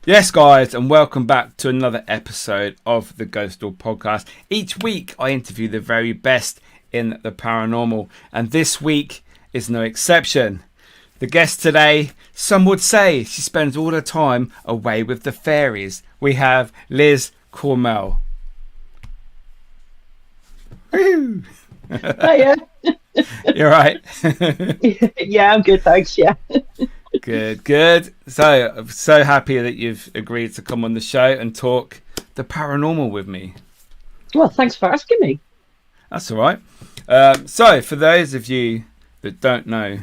Yes, guys, and welcome back to another episode of the Ghostoul Podcast. Each week, I interview the very best in the paranormal, and this week is no exception. The guest today, some would say she spends all her time away with the fairies. We have Liz Cormell. Hiya. You're right. Yeah, I'm good, thanks. Yeah. Good. So, I'm so happy that you've agreed to come on the show and talk the paranormal with me. Well, thanks for asking me. That's all right. So, for those of you that don't know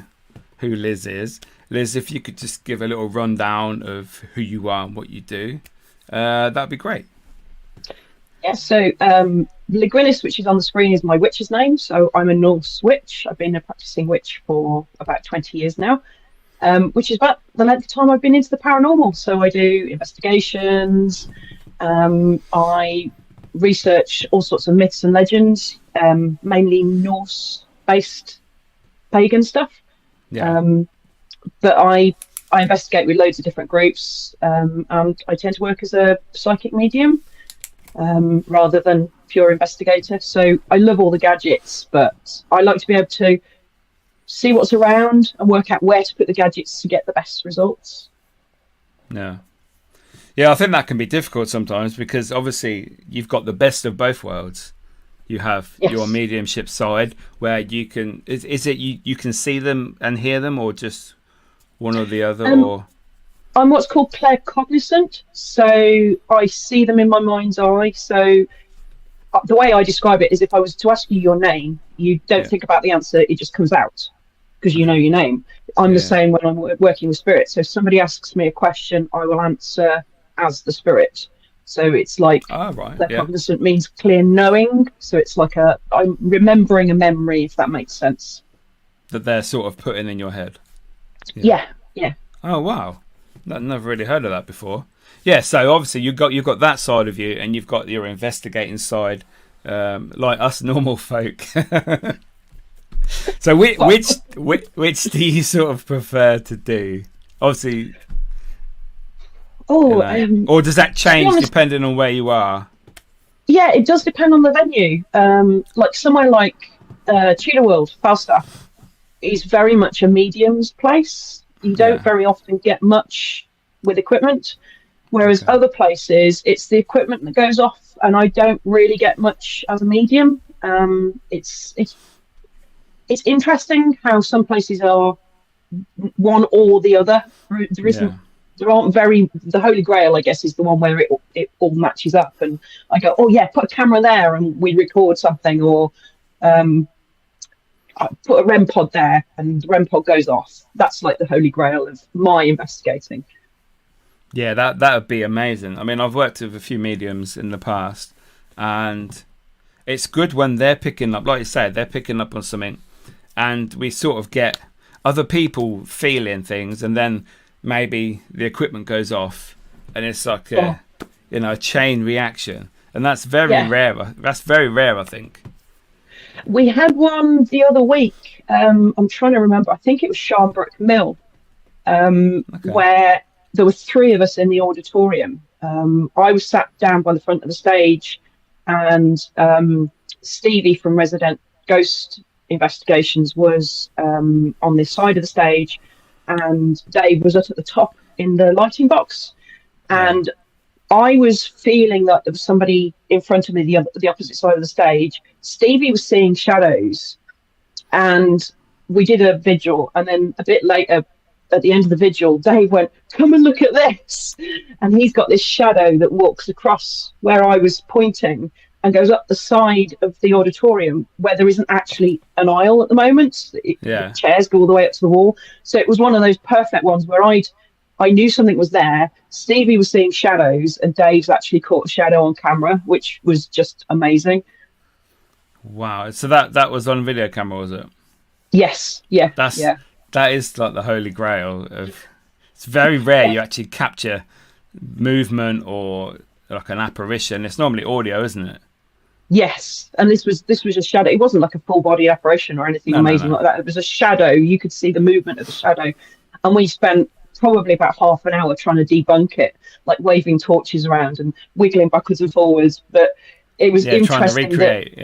who Liz is, Liz, if you could just give a little rundown of who you are and what you do, that'd be great. Yeah, so Ligrinis, which is on the screen, is my witch's name. So I'm a Norse Witch. I've been a practicing witch for about 20 years now, which is about the length of time I've been into the paranormal. So I do investigations. I research all sorts of myths and legends, mainly Norse-based pagan stuff. Yeah. But I investigate with loads of different groups, and I tend to work as a psychic medium rather than pure investigator. So I love all the gadgets, but I like to be able to see what's around and work out where to put the gadgets to get the best results. Yeah, I think that can be difficult sometimes because obviously you've got the best of both worlds. You have your mediumship side where you can is it you can see them and hear them, or just one or the other? Or I'm what's called claircognizant, so I see them in my mind's eye. So the way I describe it is, if I was to ask you your name, you don't think about the answer, it just comes out because you know your name. I'm the same when I'm working with spirits. So if somebody asks me a question, I will answer as the spirit. So it's like claircognizant means clear knowing. So it's like I'm remembering a memory, if that makes sense. That they're sort of putting in your head. Yeah. Oh wow, I've never really heard of that before. Yeah, so obviously you've got that side of you, and you've got your investigating side, like us normal folk. So which do you sort of prefer to do? Obviously. Or does that change depending on where you are? Yeah, it does depend on the venue. Like somewhere like Tudor World, Falstaff, is very much a medium's place. You don't very often get much with equipment, whereas other places, it's the equipment that goes off, and I don't really get much as a medium. It's interesting how some places are one or the other. There isn't. There aren't the Holy Grail, I guess, is the one where it all matches up, and I go, oh yeah, put a camera there and we record something, or I put a REM pod there and the REM pod goes off. That's like the Holy Grail of my investigating. Yeah, that would be amazing. I mean, I've worked with a few mediums in the past, and it's good when they're picking up, like you said, they're picking up on something, and we sort of get other people feeling things, and then maybe the equipment goes off, and it's like a chain reaction, and that's very rare. That's very rare, I think. We had one the other week. I'm trying to remember. I think it was Sharnbrook Mill, where there were three of us in the auditorium. I was sat down by the front of the stage, and Stevie from Resident Ghost Investigations was on this side of the stage, and Dave was up at the top in the lighting box, and I was feeling that there was somebody in front of me, the opposite side of the stage. Stevie was seeing shadows, and we did a vigil, and then a bit later, at the end of the vigil, Dave went, "Come and look at this," and he's got this shadow that walks across where I was pointing and goes up the side of the auditorium where there isn't actually an aisle at the moment. The chairs go all the way up to the wall. So it was one of those perfect ones where I knew something was there. Stevie was seeing shadows, and Dave's actually caught a shadow on camera, which was just amazing. Wow. So that was on video camera, was it? Yes. Yeah. That is like the holy grail of. It's very rare you actually capture movement or like an apparition. It's normally audio, isn't it? Yes, and this was a shadow. It wasn't like a full body apparition or anything amazing like that. It was a shadow. You could see the movement of the shadow, and we spent probably about half an hour trying to debunk it, like waving torches around and wiggling backwards and forwards. But it was interesting. Trying to recreate,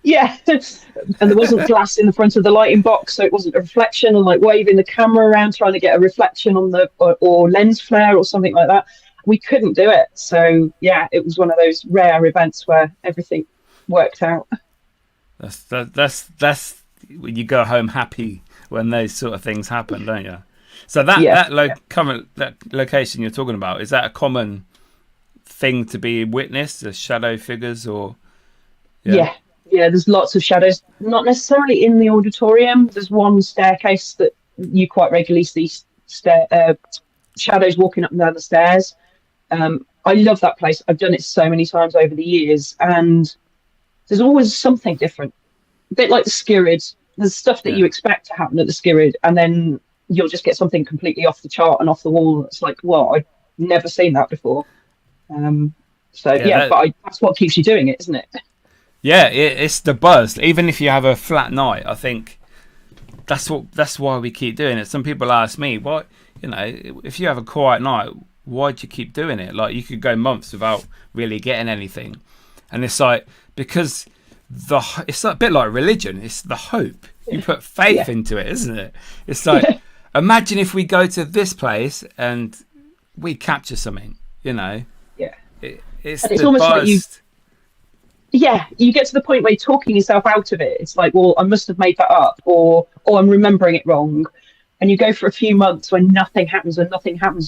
yeah, and there wasn't glass in the front of the lighting box, so it wasn't a reflection. And like waving the camera around, trying to get a reflection on the or lens flare or something like that. We couldn't do it. So yeah, it was one of those rare events where everything worked out. That's when you go home happy when those sort of things happen, don't you? So that location you're talking about, is that a common thing to be witnessed, the shadow figures, or yeah, there's lots of shadows, not necessarily in the auditorium. There's one staircase that you quite regularly see shadows walking up and down the stairs. I love that place. I've done it so many times over the years, and there's always something different. A bit like the Skirrid. There's stuff that you expect to happen at the Skirrid, and then you'll just get something completely off the chart and off the wall. It's like, well, I've never seen that before. That's what keeps you doing it, isn't it? Yeah, it's the buzz. Even if you have a flat night, I think that's why we keep doing it. Some people ask me, why, if you have a quiet night, why do you keep doing it? Like, you could go months without really getting anything. And it's like, because it's a bit like religion. It's the hope. You put faith into it, isn't it? It's like, imagine if we go to this place and we capture something, Yeah. It's almost buzz. Like you get to the point where you're talking yourself out of it. It's like, well, I must have made that up, or I'm remembering it wrong. And you go for a few months when nothing happens, and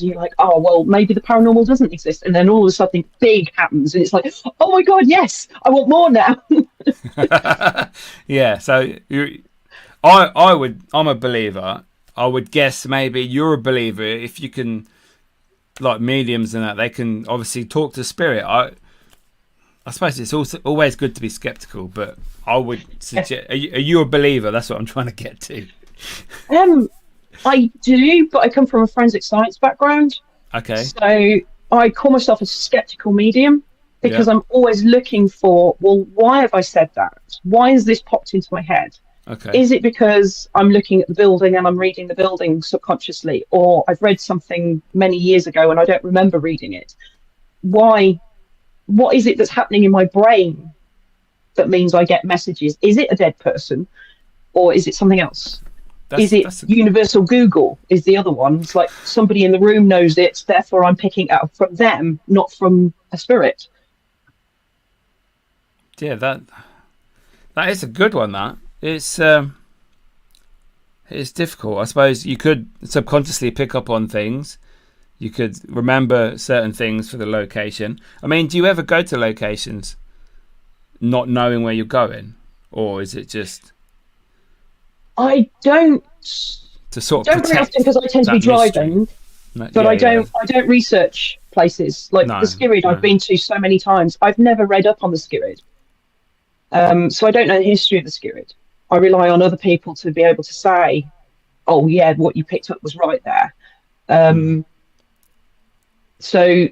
you're like, oh, well, maybe the paranormal doesn't exist. And then all of a sudden big happens, and it's like, oh my God, yes, I want more now. Yeah, so I'm a believer. I would guess maybe you're a believer if you can, like mediums and that, they can obviously talk to spirit. I suppose it's also always good to be skeptical, but I would suggest, are you a believer? That's what I'm trying to get to. I do, but I come from a forensic science background. Okay. So I call myself a skeptical medium because I'm always looking for, well, why have I said that? Why has this popped into my head? Okay. Is it because I'm looking at the building and I'm reading the building subconsciously, or I've read something many years ago and I don't remember reading it? Why? What is it that's happening in my brain that means I get messages? Is it a dead person, or is it something else? Universal Google is the other one. It's like somebody in the room knows it, therefore I'm picking it up from them, not from a spirit. Yeah, that is a good one. That it's difficult. I suppose you could subconsciously pick up on things. You could remember certain things for the location. I mean, do you ever go to locations not knowing where you're going, or is it just? I don't. To sort of very often, because I tend to be driving. But I don't research places like the Skirrid. I've been to so many times. I've never read up on the Skirrid, so I don't know the history of the Skirrid. I rely on other people to be able to say, "Oh yeah, what you picked up was right there." So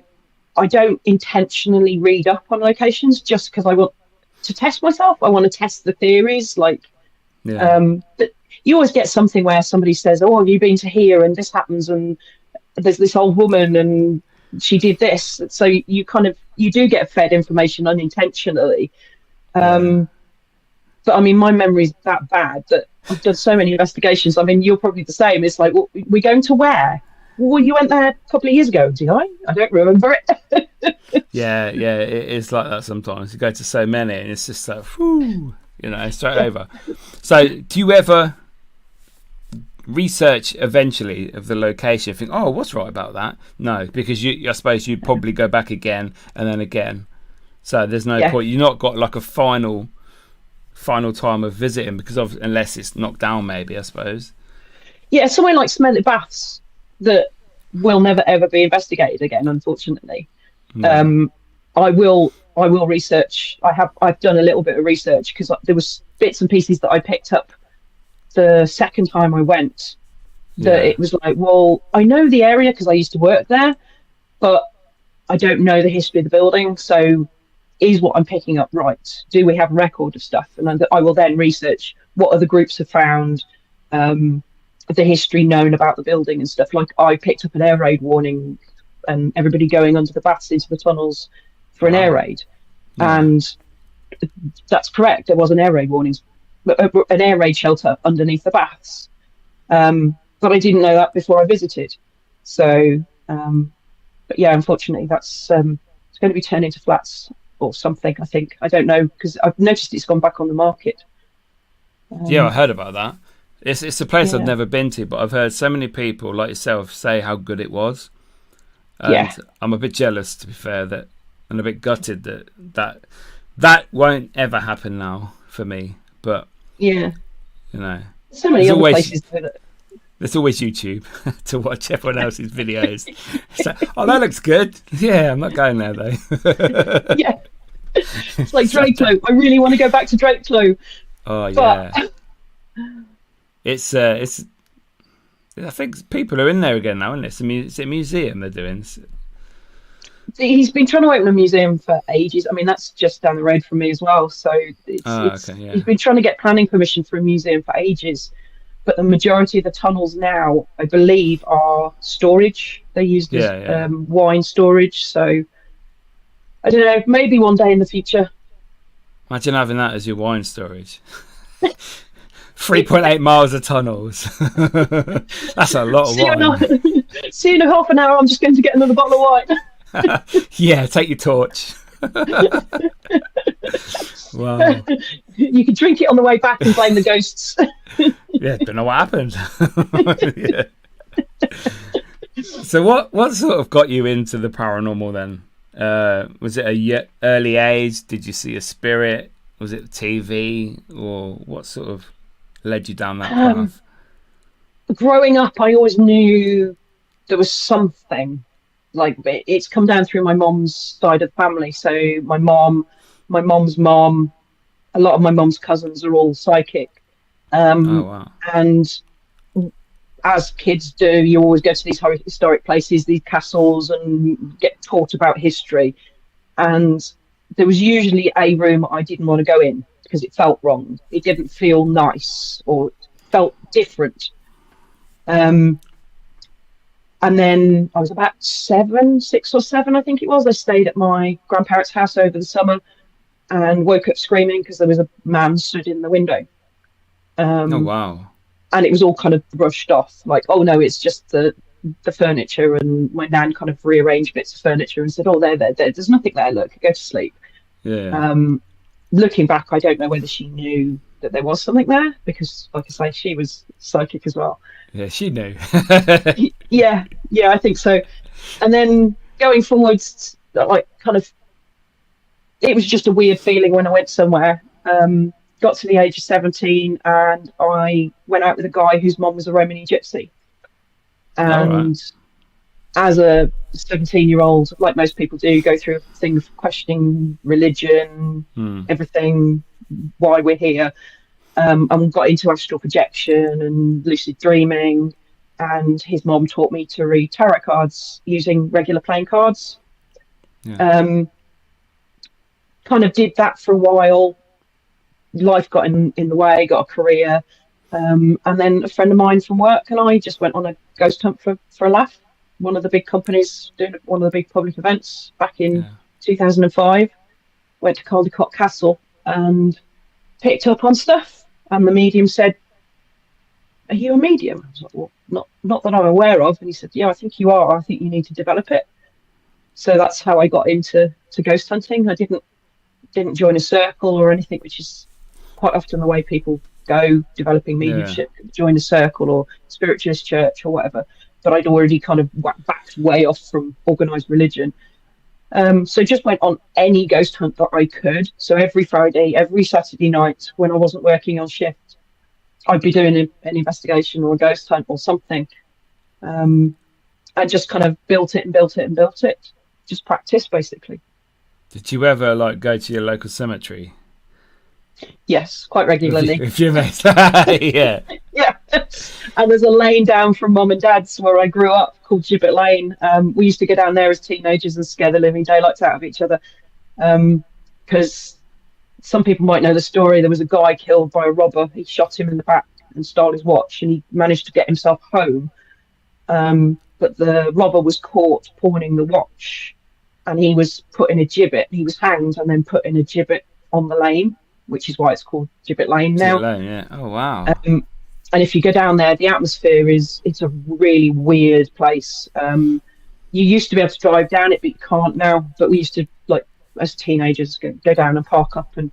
I don't intentionally read up on locations just because I want to test myself. I want to test the theories, but you always get something where somebody says, "Oh, have you been to here? And this happens, and there's this old woman, and she did this." So you do get fed information unintentionally. But I mean, my memory's that bad that I've done so many investigations. I mean, you're probably the same. It's like, well, we're going to where? Well, you went there a couple of years ago, did I? I don't remember it. yeah, it is like that sometimes. You go to so many, and it's just like, whew, straight over. So, do you ever research eventually of the location? Think, oh, what's right about that? No, because I suppose you'd probably go back again and then again. So there's no point. You've not got like a final time of visiting unless it's knocked down, maybe, I suppose. Yeah, somewhere like Smelly Baths that will never ever be investigated again, unfortunately. I will research. I've done a little bit of research because there was bits and pieces that I picked up the second time I went that it was like, well, I know the area because I used to work there, but I don't know the history of the building. So is what I'm picking up right? Do we have a record of stuff? And I will then research what other groups have found, the history known about the building and stuff. Like I picked up an air raid warning and everybody going under the baths into the tunnels for an air raid. Yeah. And that's correct. There was an air raid warnings, an air raid shelter underneath the baths. But I didn't know that before I visited. So, but yeah, unfortunately, that's it's going to be turned into flats or something. I think, I don't know, because I've noticed it's gone back on the market. Yeah, I heard about that. It's a place I've never been to, but I've heard so many people like yourself say how good it was. And I'm a bit jealous, to be fair, and a bit gutted that won't ever happen now for me. But you know, so many other places. There's always YouTube to watch everyone else's videos. So, that looks good. Yeah, I'm not going there though. Yeah, it's like Drakelow. I really want to go back to Drakelow. Oh yeah. It's I think people are in there again now, isn't it? It's a museum they're doing. He's been trying to open a museum for ages. I mean, that's just down the road from me as well. So he's been trying to get planning permission for a museum for ages. But the majority of the tunnels now, I believe, are storage. They're used as wine storage. So I don't know. Maybe one day in the future. Imagine having that as your wine storage. 3.8 miles of tunnels. That's a lot of wine. See you in half an hour. I'm just going to get another bottle of wine. Yeah, take your torch. Wow. You can drink it on the way back and blame the ghosts. Yeah, don't know what happened. Yeah. So what sort of got you into the paranormal then? Was it a early age? Did you see a spirit? Was it TV? Or what sort of led you down that path? Growing up, I always knew there was something. Like, it's come down through my mom's side of the family. So my mom's mom, a lot of my mom's cousins are all psychic. Oh, wow. And as kids do, you always go to these historic places, these castles, and get taught about history. And there was usually a room I didn't want to go in because it felt wrong. It didn't feel nice or felt different. And then I was about 6 or 7, I think it was. I stayed at my grandparents' house over the summer and woke up screaming because there was a man stood in the window. Oh, wow. And it was all kind of brushed off. Like, oh, no, it's just the furniture. And my nan kind of rearranged bits of furniture and said, oh, there's nothing there. Look, go to sleep. Yeah. Looking back, I don't know whether she knew that there was something there because, like I say, she was psychic as well. Yeah, she knew. yeah, I think so. And then going forwards, like kind of, it was just a weird feeling when I went somewhere. Got to the age of 17 and I went out with a guy whose mom was a Romani gypsy. And as a 17-year-old, like most people do, go through a thing of questioning religion, everything, why we're here. And got into astral projection and lucid dreaming, and his mom taught me to read tarot cards using regular playing cards. Kind of did that for a while. Life got in the way, got a career, and then a friend of mine from work and I just went on a ghost hunt for a laugh. One of the big companies doing one of the big public events back in 2005. Went to Caldecott Castle and picked up on stuff. And the medium said, are you a medium? I was like, well, not that I'm aware of. And he said, yeah, I think you are. I think you need to develop it. So that's how I got into ghost hunting. I didn't join a circle or anything, which is quite often the way people go developing mediumship, join a circle or spiritualist church or whatever. But I'd already kind of backed way off from organised religion. So just went on any ghost hunt that I could. So every Friday, every Saturday night when I wasn't working on shift, I'd be doing an investigation or a ghost hunt or something. I just kind of built it. Just practice, basically. Did you ever go to your local cemetery? Yes, quite regularly. If you mate. Yeah. Yeah. And there's a lane down from Mum and Dad's where I grew up called Gibbet Lane. We used to go down there as teenagers and scare the living daylights out of each other. because some people might know the story. There was a guy killed by a robber. He shot him in the back and stole his watch, and he managed to get himself home. But the robber was caught pawning the watch, and he was put in a gibbet. He was hanged and then put in a gibbet on the lane, which is why it's called Gibbet Lane now. Gibbet Lane, yeah. Oh, wow. And if you go down there, the atmosphere it's a really weird place. You used to be able to drive down it, but you can't now. But we used to, like, as teenagers, go down and park up and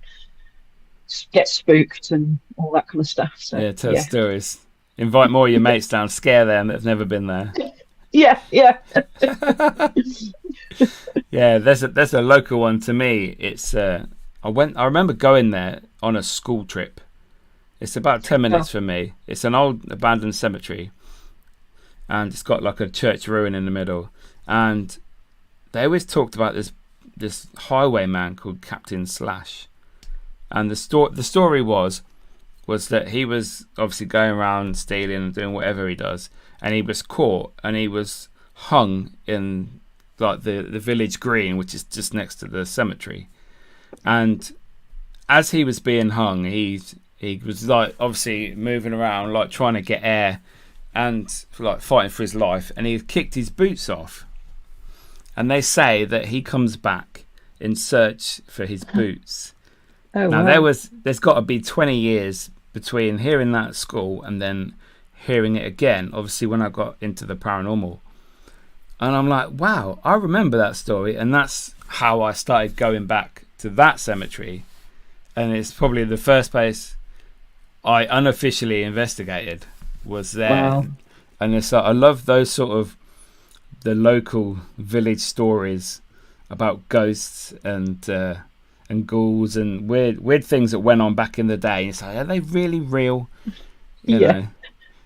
get spooked and all that kind of stuff. So yeah, tell stories. Invite more of your mates down, scare them that have never been there. Yeah. Yeah, there's a local one to me. It's I remember going there on a school trip. It's about 10 minutes from me. It's an old abandoned cemetery, and it's got like a church ruin in the middle. And they always talked about this highwayman called Captain Slash. And the story was that he was obviously going around stealing and doing whatever he does, and he was caught and he was hung in like the village green, which is just next to the cemetery. And as he was being hung, he was like obviously moving around, like trying to get air and like fighting for his life, and he kicked his boots off. And they say that he comes back in search for his boots. Oh, now wow. there's got to be 20 years between hearing that at school and then hearing it again, obviously when I got into the paranormal. And I'm like, wow, I remember that story, and that's how I started going back to that cemetery. And it's probably the first place I unofficially investigated was there. Wow. And it's like, I love those sort of the local village stories about ghosts and ghouls and weird things that went on back in the day. It's like, are they really real? You know,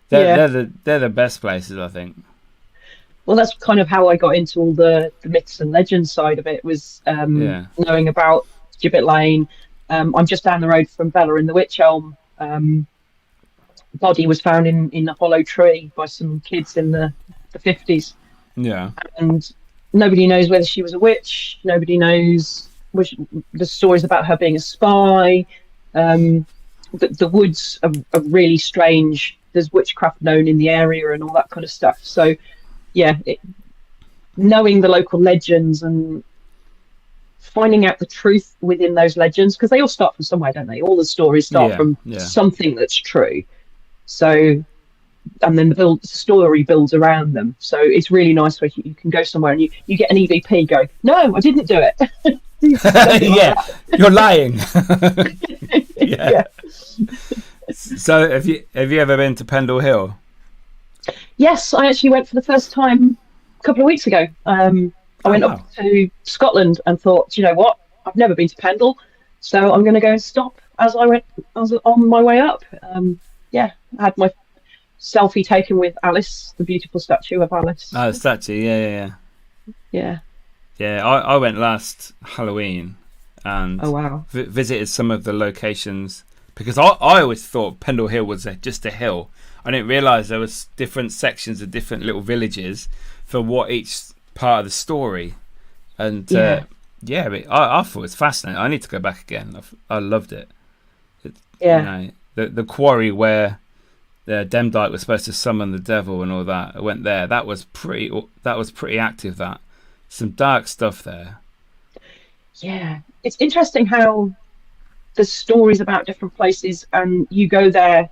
they're the best places, I think. Well, that's kind of how I got into all the myths and legends side of it, was knowing about Gibbet Lane. I'm just down the road from Bella in the Witch Elm. Body was found in a hollow tree by some kids in the 50s. Yeah. And nobody knows whether she was a witch. Nobody knows the stories about her being a spy. The woods are really strange. There's witchcraft known in the area and all that kind of stuff. So, yeah, knowing the local legends and finding out the truth within those legends, because they all start from somewhere, don't they? All the stories start from something that's true. So, and then the story builds around them. So it's really nice where you can go somewhere and you get an EVP go, no, I didn't do it. Yeah, you're lying. Yeah. So have you ever been to Pendle Hill? Yes, I actually went for the first time a couple of weeks ago. I went up to Scotland and thought, do you know what? I've never been to Pendle, so I'm going to go and stop as I was on my way up. I had my selfie taken with Alice, the beautiful statue of Alice. Oh, the statue, yeah. Yeah, I went last Halloween and visited some of the locations, because I always thought Pendle Hill was just a hill. I didn't realise there was different sections of different little villages for what each part of the story. And I thought it was fascinating. I need to go back again. I loved it. You know, the quarry where the Demdike was supposed to summon the devil and all that. I went there. That was pretty active. That some dark stuff there. Yeah, it's interesting how there's stories about different places, and you go there,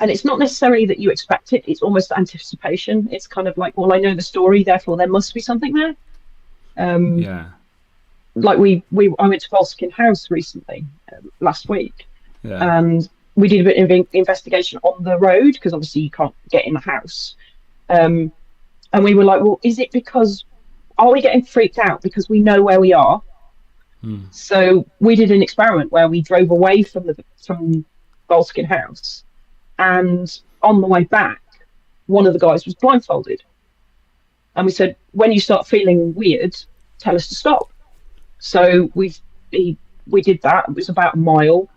and it's not necessarily that you expect it. It's almost anticipation. It's kind of like, well, I know the story, therefore there must be something there. Like I went to Volskin House recently, last week, and we did a bit of investigation on the road, because obviously you can't get in the house. And we were like, well, is it because, are we getting freaked out because we know where we are? So we did an experiment where we drove away from Volskin House, and on the way back, one of the guys was blindfolded. And we said, when you start feeling weird, tell us to stop. So we did that. It was about a mile,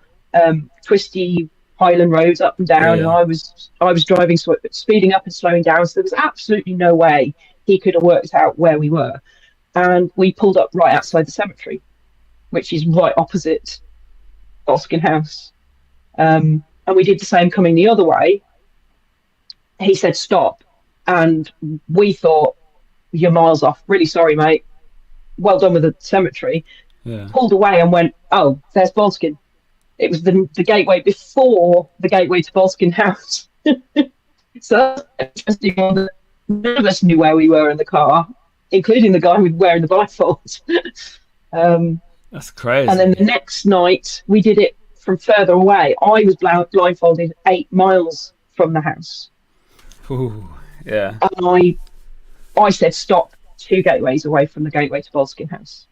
twisty Highland roads up and down, and I was driving, speeding up and slowing down. So there was absolutely no way he could have worked out where we were. And we pulled up right outside the cemetery. which is right opposite Bolskine House. And we did the same coming the other way. He said, stop. And we thought, you're miles off. Really sorry, mate. Well done with the cemetery. Yeah. Pulled away and went, oh, there's Bolskine. It was the gateway before the gateway to Bolskine House. So that's interesting. None of us knew where we were in the car, including the guy wearing the blindfolds. That's crazy. And then the next night, we did it from further away. I was blindfolded 8 miles from the house. Ooh, yeah. And I said, stop 2 gateways away from the gateway to Bolskine House.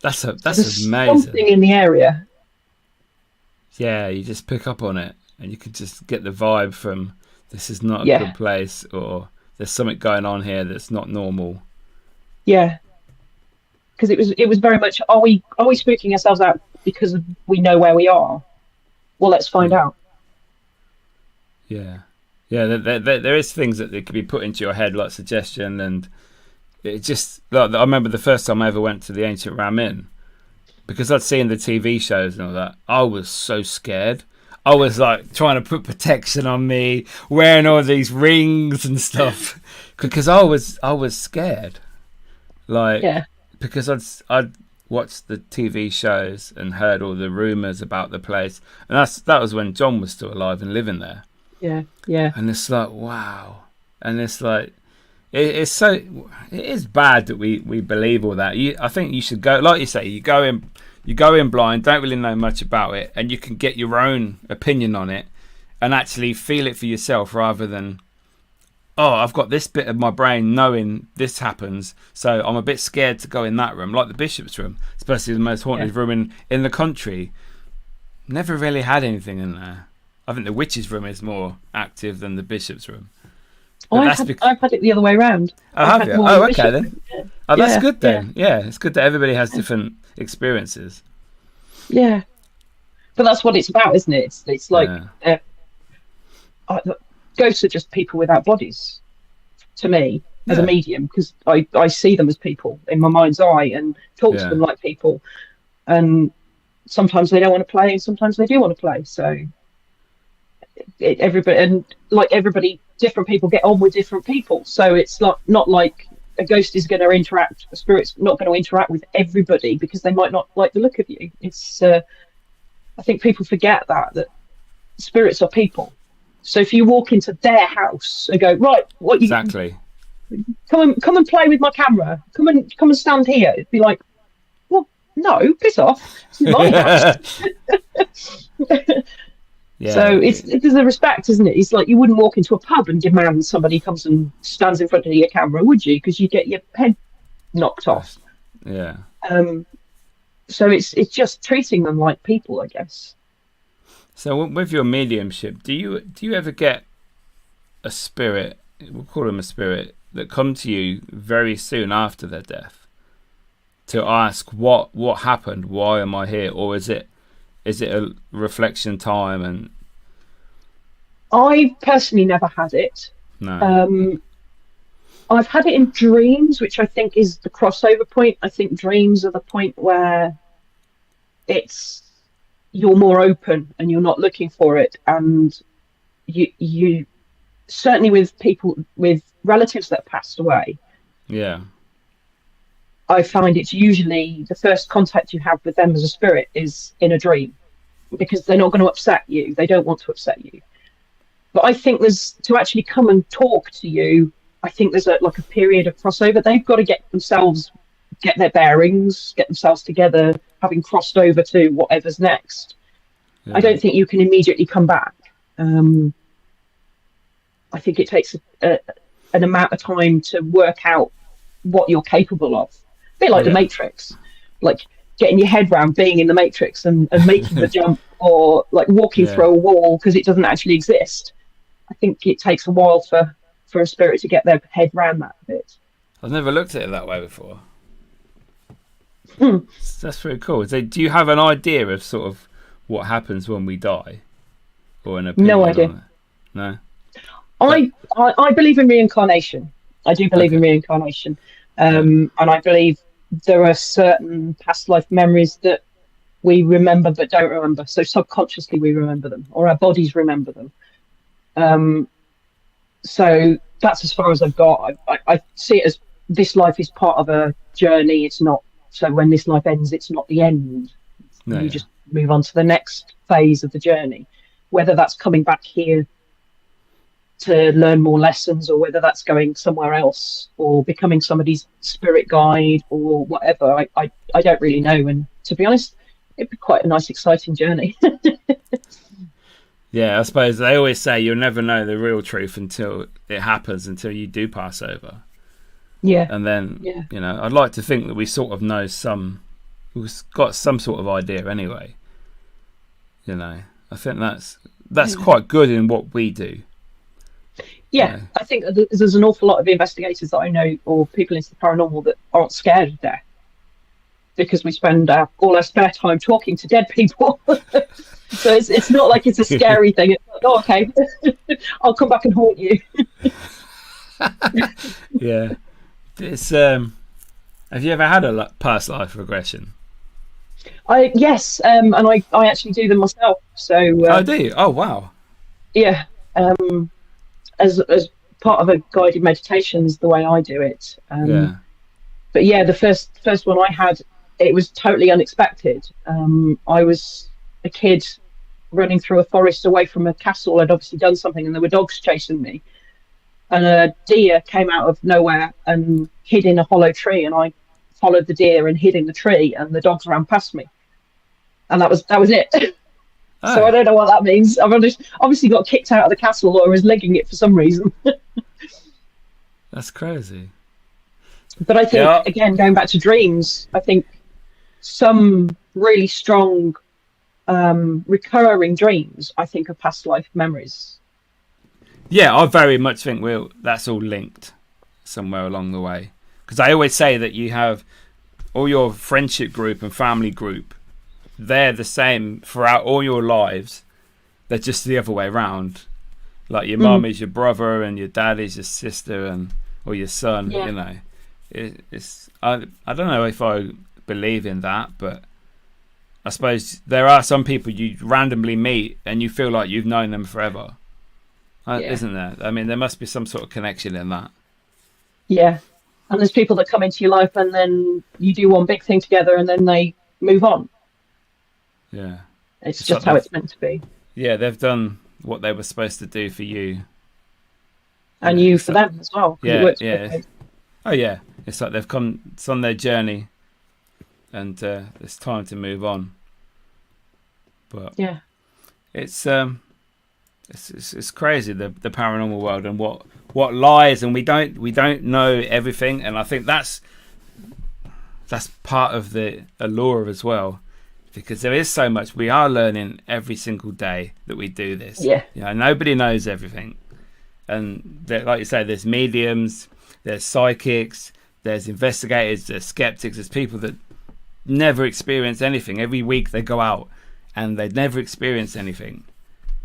That's There's amazing. something in the area. Yeah, you just pick up on it, and you can just get the vibe from this is not a good place, or there's something going on here that's not normal. Yeah, because it was very much, are we spooking ourselves out because we know where we are? Well, let's find out. Yeah, there is things that could be put into your head, like suggestion, and it just. Like, I remember the first time I ever went to the Ancient Ram Inn, because I'd seen the TV shows and all that. I was so scared. I was like trying to put protection on me, wearing all these rings and stuff, because I was scared. Like, because I'd watched the TV shows and heard all the rumors about the place, and that was when John was still alive and living there. Yeah. And it's like, wow, and it's like it is bad that we believe all that. I think you should go, like you say, you go in blind, don't really know much about it, and you can get your own opinion on it and actually feel it for yourself, rather than, oh, I've got this bit of my brain knowing this happens, so I'm a bit scared to go in that room, like the Bishop's room, especially the most haunted room in the country. Never really had anything in there. I think the Witch's room is more active than the Bishop's room. I've had it the other way around. Oh, have you? Oh, okay then. Yeah. Oh, that's good then. Yeah, it's good that everybody has different experiences. Yeah, but that's what it's about, isn't it? It's like ghosts are just people without bodies to me as a medium, because I see them as people in my mind's eye and talk to them like people, and sometimes they don't want to play and sometimes they do want to play. So everybody, different people get on with different people. So it's not like a ghost is going to interact, a spirit's not going to interact with everybody because they might not like the look of you. It's I think people forget that spirits are people. So if you walk into their house and go, right, what you exactly, come and play with my camera, come and stand here, it'd be like, well, no, piss off, it's my house. Yeah. So there's a respect, isn't it? It's like you wouldn't walk into a pub and demand somebody comes and stands in front of your camera, would you? Because you get your head knocked off. Yeah. So it's just treating them like people, I guess. So with your mediumship, do you ever get a spirit? We'll call them a spirit that come to you very soon after their death to ask what happened, why am I here, or is it a reflection time? And I personally never had it. No. I've had it in dreams, which I think is the crossover point. I think dreams are the point where you're more open and you're not looking for it, and you certainly with people, with relatives that passed away. Yeah. I find it's usually the first contact you have with them as a spirit is in a dream, because they're not going to upset you. They don't want to upset you. But I think to actually come and talk to you, I think there's a period of crossover. They've got to get their bearings, get themselves together, having crossed over to whatever's next. Yeah. I don't think you can immediately come back. I think it takes an amount of time to work out what you're capable of. A bit like the Matrix, like getting your head around being in the Matrix and making the jump, or like walking through a wall because it doesn't actually exist. I think it takes a while for a spirit to get their head around that bit. I've never looked at it that way before. That's pretty cool. So do you have an idea of sort of what happens when we die, or an opinion? No idea. No. I believe in reincarnation. I do believe in reincarnation, and I believe there are certain past life memories that we remember but don't remember. So subconsciously we remember them, or our bodies remember them. So that's as far as I've got. I see it as this life is part of a journey. It's not, so when this life ends, it's not the end. No, you just move on to the next phase of the journey, whether that's coming back here to learn more lessons, or whether that's going somewhere else, or becoming somebody's spirit guide, or whatever. I don't really know. And to be honest, it'd be quite a nice, exciting journey. Yeah, I suppose they always say you'll never know the real truth until it happens, until you do pass over. Yeah. And then, you know, I'd like to think that we sort of know we've got some sort of idea anyway. You know, I think that's quite good in what we do. Yeah, I think there's an awful lot of investigators that I know, or people into the paranormal, that aren't scared of death, because we spend all our spare time talking to dead people. So it's not like it's a scary thing. It's like, oh, okay, I'll come back and haunt you. Yeah. It's have you ever had a past life regression? Yes, and I actually do them myself. So I do. Oh wow. Yeah, as part of a guided meditation is the way I do it. But yeah, the first one I had, it was totally unexpected. I was a kid running through a forest away from a castle. I'd obviously done something, and there were dogs chasing me. And a deer came out of nowhere and hid in a hollow tree, and I followed the deer and hid in the tree, and the dogs ran past me. And that was it. Oh. So I don't know what that means. I've obviously got kicked out of the castle, or was legging it for some reason. That's crazy. But I think, again, going back to dreams, I think some really strong recurring dreams, I think, are past life memories. Yeah, I very much think that's all linked somewhere along the way. Because I always say that you have all your friendship group and family group, they're the same throughout all your lives. They're just the other way around. Like your mum is your brother, and your dad is your sister, or your son. You know, it's I don't know if I believe in that, but I suppose there are some people you randomly meet and you feel like you've known them forever. Isn't there? I mean, there must be some sort of connection in that. Yeah. And there's people that come into your life, and then you do one big thing together, and then they move on. Yeah. It's just how it's meant to be. Yeah, they've done what they were supposed to do for you. And you for them as well. Yeah, yeah. Oh, yeah. It's like it's on their journey, and it's time to move on. But yeah, it's crazy, the paranormal world, and what lies, and we don't know everything, and I think that's part of the allure as well, because there is so much we are learning every single day that we do this. Yeah, you know, nobody knows everything, and like you say, there's mediums, there's psychics, there's investigators, there's skeptics, there's people that never experience anything. Every week they go out and they never experience anything.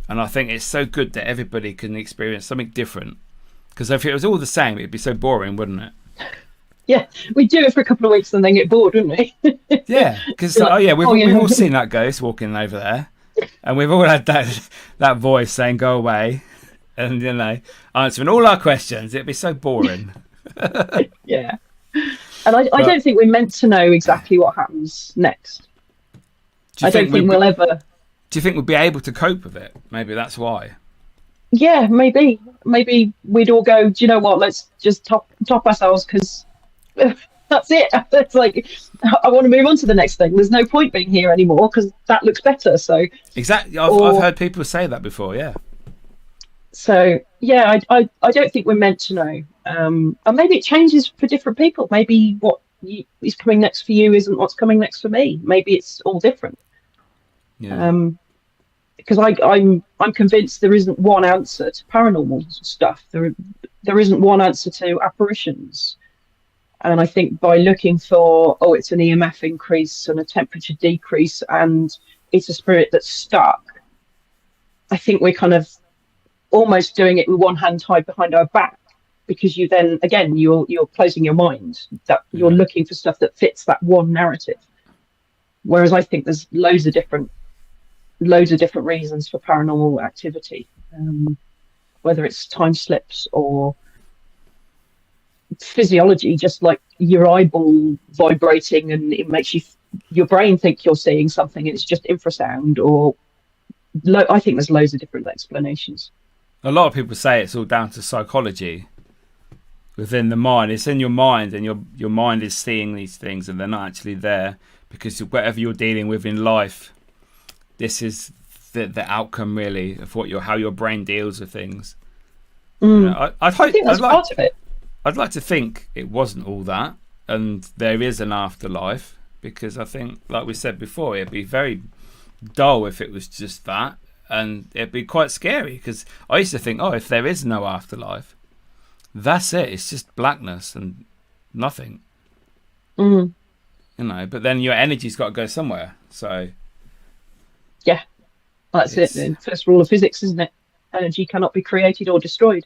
And I think it's so good that everybody can experience something different. Because if it was all the same, it'd be so boring, wouldn't it? Yeah, we'd do it for a couple of weeks and then get bored, wouldn't we? Yeah, because we've all seen that ghost walking over there, and we've all had that voice saying "go away," and answering all our questions. It'd be so boring. Yeah, and I don't think we're meant to know exactly what happens next. I don't think we'll ever. Do you think we'll be able to cope with it? Maybe that's why. Yeah, maybe we'd all go, do you know what? Let's just top ourselves, because that's it. It's like, I want to move on to the next thing. There's no point being here anymore because that looks better. So exactly, I've heard people say that before. Yeah. So yeah, I don't think we're meant to know. And maybe it changes for different people. Maybe what is coming next for you isn't what's coming next for me. Maybe it's all different. Yeah. Because I'm convinced there isn't one answer to paranormal stuff. There isn't one answer to apparitions. And I think by looking for, it's an EMF increase and a temperature decrease and it's a spirit that's stuck, I think we're kind of almost doing it with one hand tied behind our back, because you then, again, you're closing your mind, that you're looking for stuff that fits that one narrative. Whereas I think there's loads of different reasons for paranormal activity, whether it's time slips or physiology, just like your eyeball vibrating and it makes your brain think you're seeing something and it's just infrasound, or I think there's loads of different explanations. A lot of people say it's all down to psychology within the mind. It's in your mind, and your mind is seeing these things and they're not actually there, because whatever you're dealing with in life, this is the outcome really of how your brain deals with things. You know, I think that's part of it. I'd like to think it wasn't all that and there is an afterlife, because I think, like we said before, it'd be very dull if it was just that, and it'd be quite scary, because I used to think, if there is no afterlife, that's it, it's just blackness and nothing. You know, but then your energy's got to go somewhere, so yeah, that's it. The first rule of physics, isn't it? Energy cannot be created or destroyed.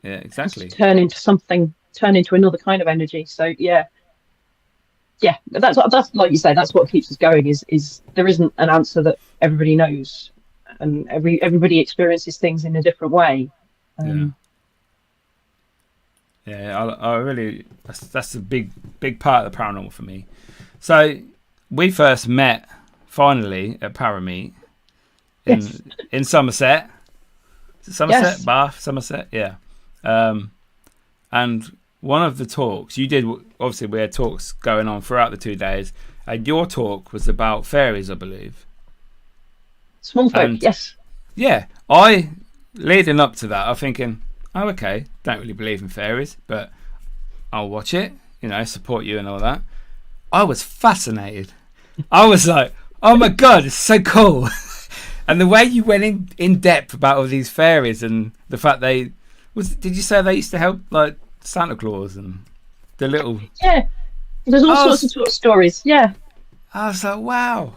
Yeah, exactly. Turn into another kind of energy. So yeah, but that's like you say, that's what keeps us going. Is there isn't an answer that everybody knows, and everybody experiences things in a different way. I really, that's a big part of the paranormal for me. So we first met finally at Parameet in Somerset. Is it Somerset? Yes. Bath, Somerset, yeah. And one of the talks you did, obviously we had talks going on throughout the 2 days, and your talk was about fairies, I believe. Small folk, yes. Yeah, leading up to that, I'm thinking, okay, don't really believe in fairies, but I'll watch it, support you and all that. I was fascinated. I was like, oh my God, it's so cool. And the way you went in depth about all these fairies, and the fact did you say they used to help like Santa Claus and the little... Yeah, there's all sorts of stories, yeah. I was like, wow.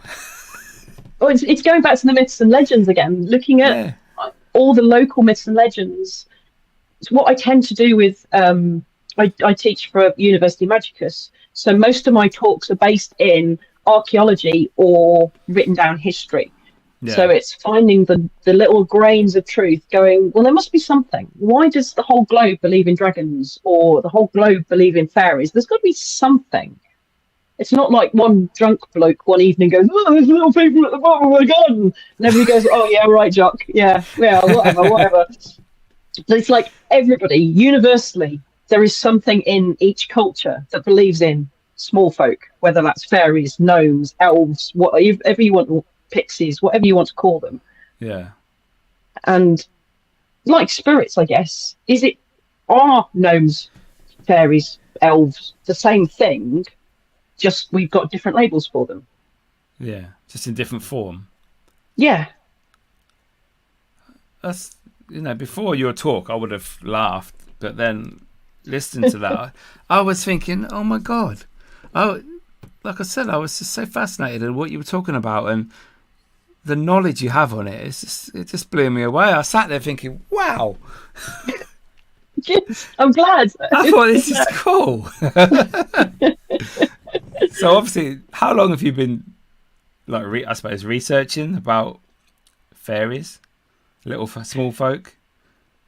Oh, it's going back to the myths and legends again, looking at all the local myths and legends. It's what I tend to do with... I teach for University Magicus, so most of my talks are based in archaeology or written down history. Yeah. So it's finding the little grains of truth, going, well, there must be something. Why does the whole globe believe in dragons, or the whole globe believe in fairies? There's got to be something. It's not like one drunk bloke one evening goes, oh, there's little people at the bottom of the garden. And everybody goes, oh, yeah, right, Jock. Yeah, whatever. But it's like everybody, universally, there is something in each culture that believes in small folk, whether that's fairies, gnomes, elves, whatever you want, pixies, whatever you want to call them. Yeah. And like spirits, I guess, are gnomes, fairies, elves the same thing, just we've got different labels for them. Yeah, just in different form. Yeah. That's, before your talk I would have laughed, but then listening to that I was thinking, oh my God. Like I said, I was just so fascinated at what you were talking about, and the knowledge you have on it, it just blew me away. I sat there thinking, wow. I'm glad. I thought this is cool. So obviously, how long have you been, like, I suppose, researching about fairies, small folk?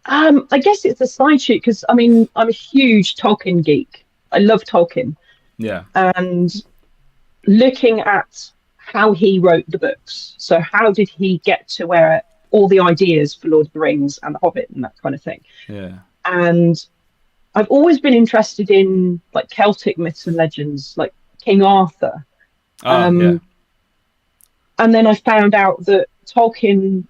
I guess it's a side shoot, because I'm a huge Tolkien geek. I love Tolkien. Yeah. And looking at how he wrote the books. So how did he get to where all the ideas for Lord of the Rings and The Hobbit and that kind of thing? Yeah. And I've always been interested in like Celtic myths and legends, like King Arthur. Yeah. And then I found out that Tolkien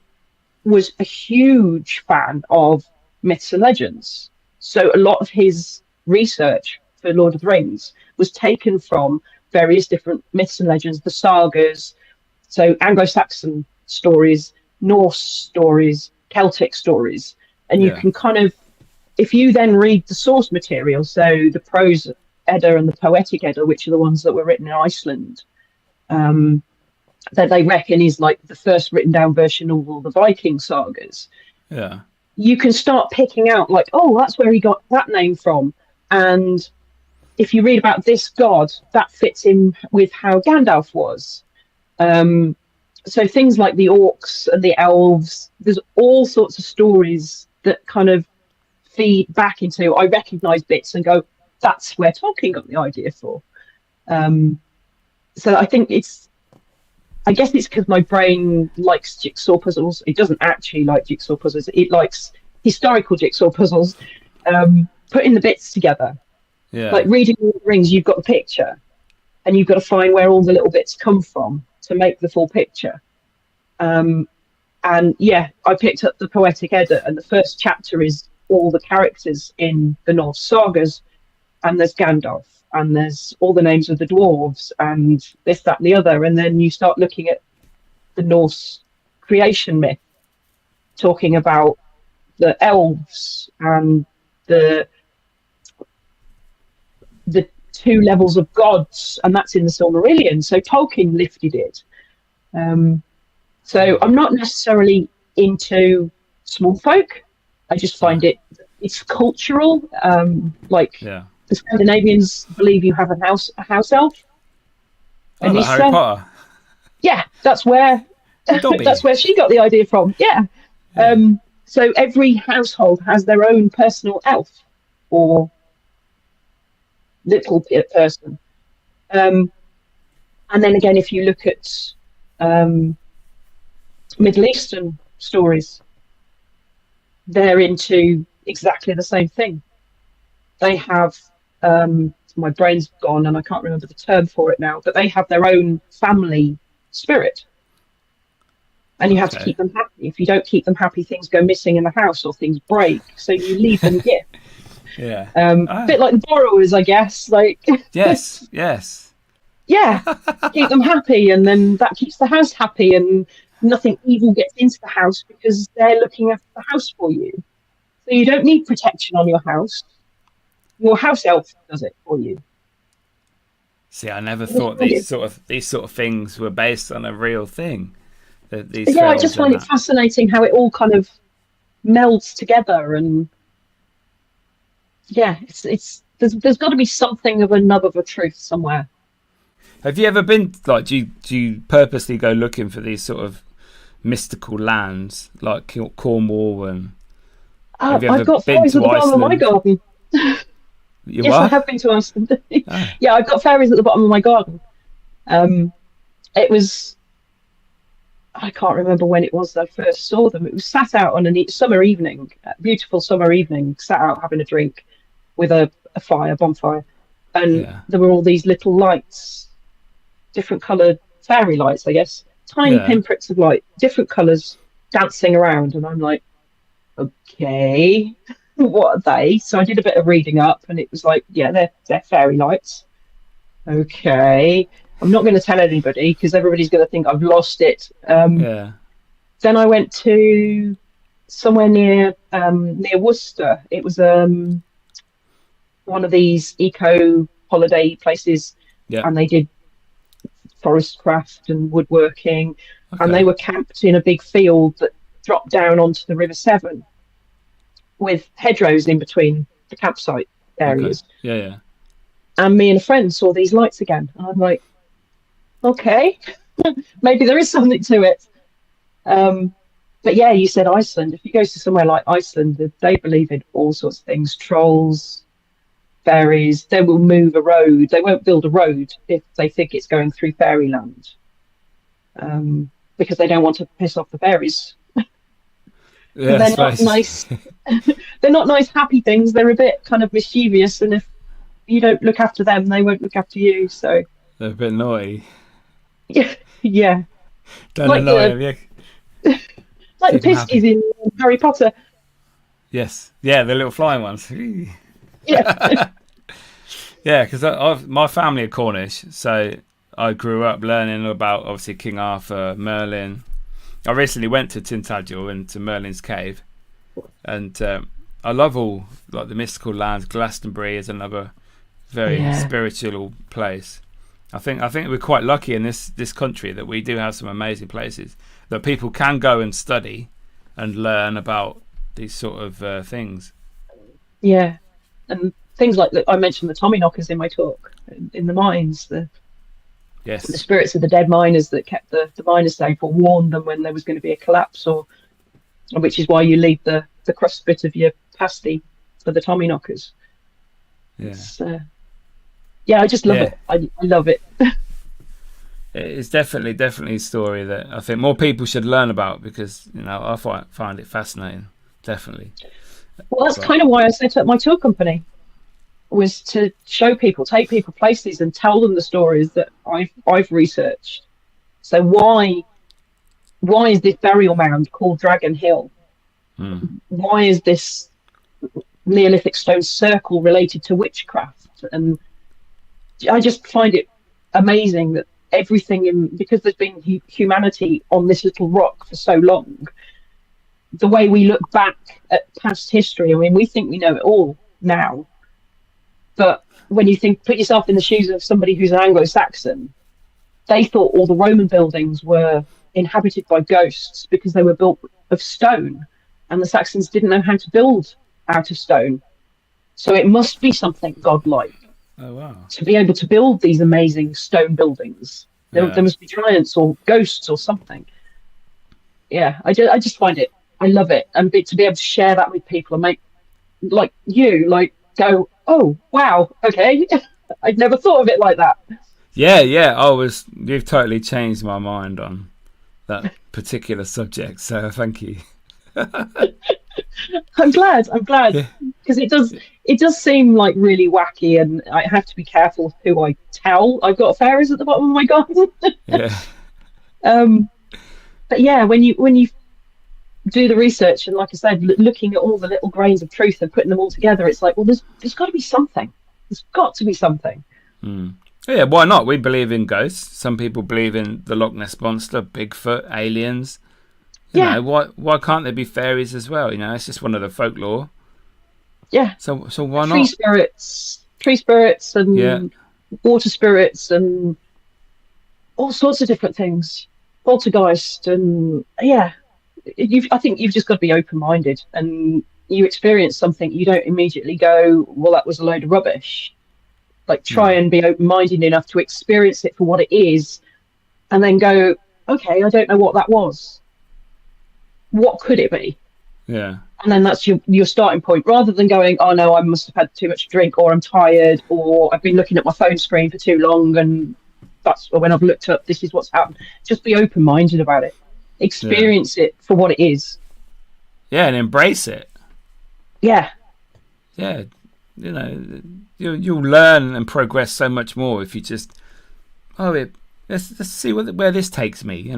was a huge fan of myths and legends. So a lot of his research for Lord of the Rings was taken from various different myths and legends, the sagas, so Anglo-Saxon stories, Norse stories, Celtic stories. And you can kind of, if you then read the source material, so the prose Edda and the poetic Edda, which are the ones that were written in Iceland, that they reckon is like the first written down version of all the Viking sagas. Yeah. You can start picking out like, oh, that's where he got that name from. And if you read about this god, that fits in with how Gandalf was. So things like the orcs and the elves, there's all sorts of stories that kind of feed back into, I recognise bits and go, that's where Tolkien got the idea for. So I think I guess it's because my brain likes jigsaw puzzles. It doesn't actually like jigsaw puzzles. It likes historical jigsaw puzzles, putting the bits together. Yeah. Like reading Lord of the Rings, you've got the picture, and you've got to find where all the little bits come from to make the full picture. And yeah, I picked up the Poetic Edda, and the first chapter is all the characters in the Norse sagas, and there's Gandalf, and there's all the names of the dwarves, and this, that, and the other. And then you start looking at the Norse creation myth, talking about the elves and the two levels of gods, and that's in the Silmarillion. So Tolkien lifted it. So I'm not necessarily into small folk. I just find it's cultural. The Scandinavians believe you have a house elf. Oh, like Harry Potter. Yeah, that's where she got the idea from. Yeah. So every household has their own personal elf or little person. And then again, if you look at Middle Eastern stories, they're into exactly the same thing. They have, my brain's gone and I can't remember the term for it now, but they have their own family spirit. And you have to keep them happy. If you don't keep them happy, things go missing in the house or things break. So you leave them gifts. Yeah. A bit like the borrowers, I guess. Like yes. Yeah. Keep them happy, and then that keeps the house happy, and nothing evil gets into the house because they're looking after the house for you. So you don't need protection on your house. Your house elf does it for you. See, I never thought these sort of things were based on a real thing. I just find it fascinating how it all kind of melds together, and yeah, there's got to be something of a nub of a truth somewhere. Have you ever been like? Do you purposely go looking for these sort of mystical lands like Cornwall and? Have you ever I've got been fairies to at the bottom of my garden. Yes, I have been to Iceland. Yeah, I've got fairies at the bottom of my garden. It was, I can't remember when it was that I first saw them. It was sat out on a summer evening, a beautiful summer evening, sat out having a drink with a bonfire, and there were all these little lights, different coloured fairy lights, I guess, tiny pinpricks of light, different colours, dancing around, and I'm like, okay, what are they? So I did a bit of reading up, and it was like, yeah, they're fairy lights. Okay, I'm not going to tell anybody because everybody's going to think I've lost it. Then I went to somewhere near Worcester. It was one of these eco holiday places, and they did forest craft and woodworking, and they were camped in a big field that dropped down onto the River Severn with hedgerows in between the campsite areas. And me and a friend saw these lights again, and I'm like, okay, maybe there is something to it. But yeah, you said Iceland. If you go to somewhere like Iceland, they believe in all sorts of things: trolls, fairies. They will move a road. They won't build a road if they think it's going through fairyland, because they don't want to piss off the fairies. They're not nice. They're not nice, happy things. They're a bit kind of mischievous, and if you don't look after them, they won't look after you. So they're a bit naughty. Yeah. Don't annoy them. Yeah. Like the piskies in Harry Potter. Yes. Yeah, the little flying ones. Yeah. Yeah, because my family are Cornish, so I grew up learning about obviously King Arthur, Merlin. I recently went to Tintagel and to Merlin's cave, and I love all like the mystical lands. Glastonbury is another very spiritual place. I think we're quite lucky in this country that we do have some amazing places that people can go and study and learn about these sort of things. Yeah, and things like that. I mentioned the Tommyknockers in my talk, in the mines, the Yes. spirits of the dead miners that kept the miners safe or warned them when there was going to be a collapse, or which is why you leave the crust bit of your pasty for the Tommyknockers. Yeah. Yeah, I just love it. I love it. It's definitely a story that I think more people should learn about, because I find it fascinating. Definitely. Well, that's kind of why I set up my tour company, was to show people, take people places, and tell them the stories that I've researched. So why is this burial mound called Dragon Hill? Why is this Neolithic stone circle related to witchcraft? And I just find it amazing that everything because there's been humanity on this little rock for so long, the way we look back at past history, I mean, we think we know it all now, but when you put yourself in the shoes of somebody who's an Anglo-Saxon, they thought all the Roman buildings were inhabited by ghosts because they were built of stone, and the Saxons didn't know how to build out of stone. So it must be something godlike. Oh, wow. To be able to build these amazing stone buildings. There must be giants or ghosts or something. Yeah, I just find it, I love it. And to be able to share that with people and make, like you, go, oh, wow, okay. I'd never thought of it like that. Yeah, you've totally changed my mind on that particular subject, so thank you. I'm glad because it does seem like really wacky, and I have to be careful who I tell. I've got fairies at the bottom of my garden. But yeah, when you do the research, and like I said, looking at all the little grains of truth and putting them all together, it's like, well, there's got to be something. There's got to be something. Yeah, why not? We believe in ghosts. Some people believe in the Loch Ness monster, Bigfoot, aliens. You know, why can't there be fairies as well? It's just one of the folklore. Yeah. So why not? Tree spirits, and water spirits, and all sorts of different things. Poltergeist, and I think you've just got to be open-minded, and you experience something, you don't immediately go, well, that was a load of rubbish. Like, try and be open-minded enough to experience it for what it is, and then go, okay, I don't know what that was. What could it be? Yeah. And then that's your starting point, rather than going, oh no, I must have had too much to drink, or I'm tired, or I've been looking at my phone screen for too long, and that's when I've looked up, this is what's happened. Just be open-minded about it. Experience it for what it is. Yeah, and embrace it. Yeah. Yeah. You'll learn and progress so much more if you just, let's see where this takes me,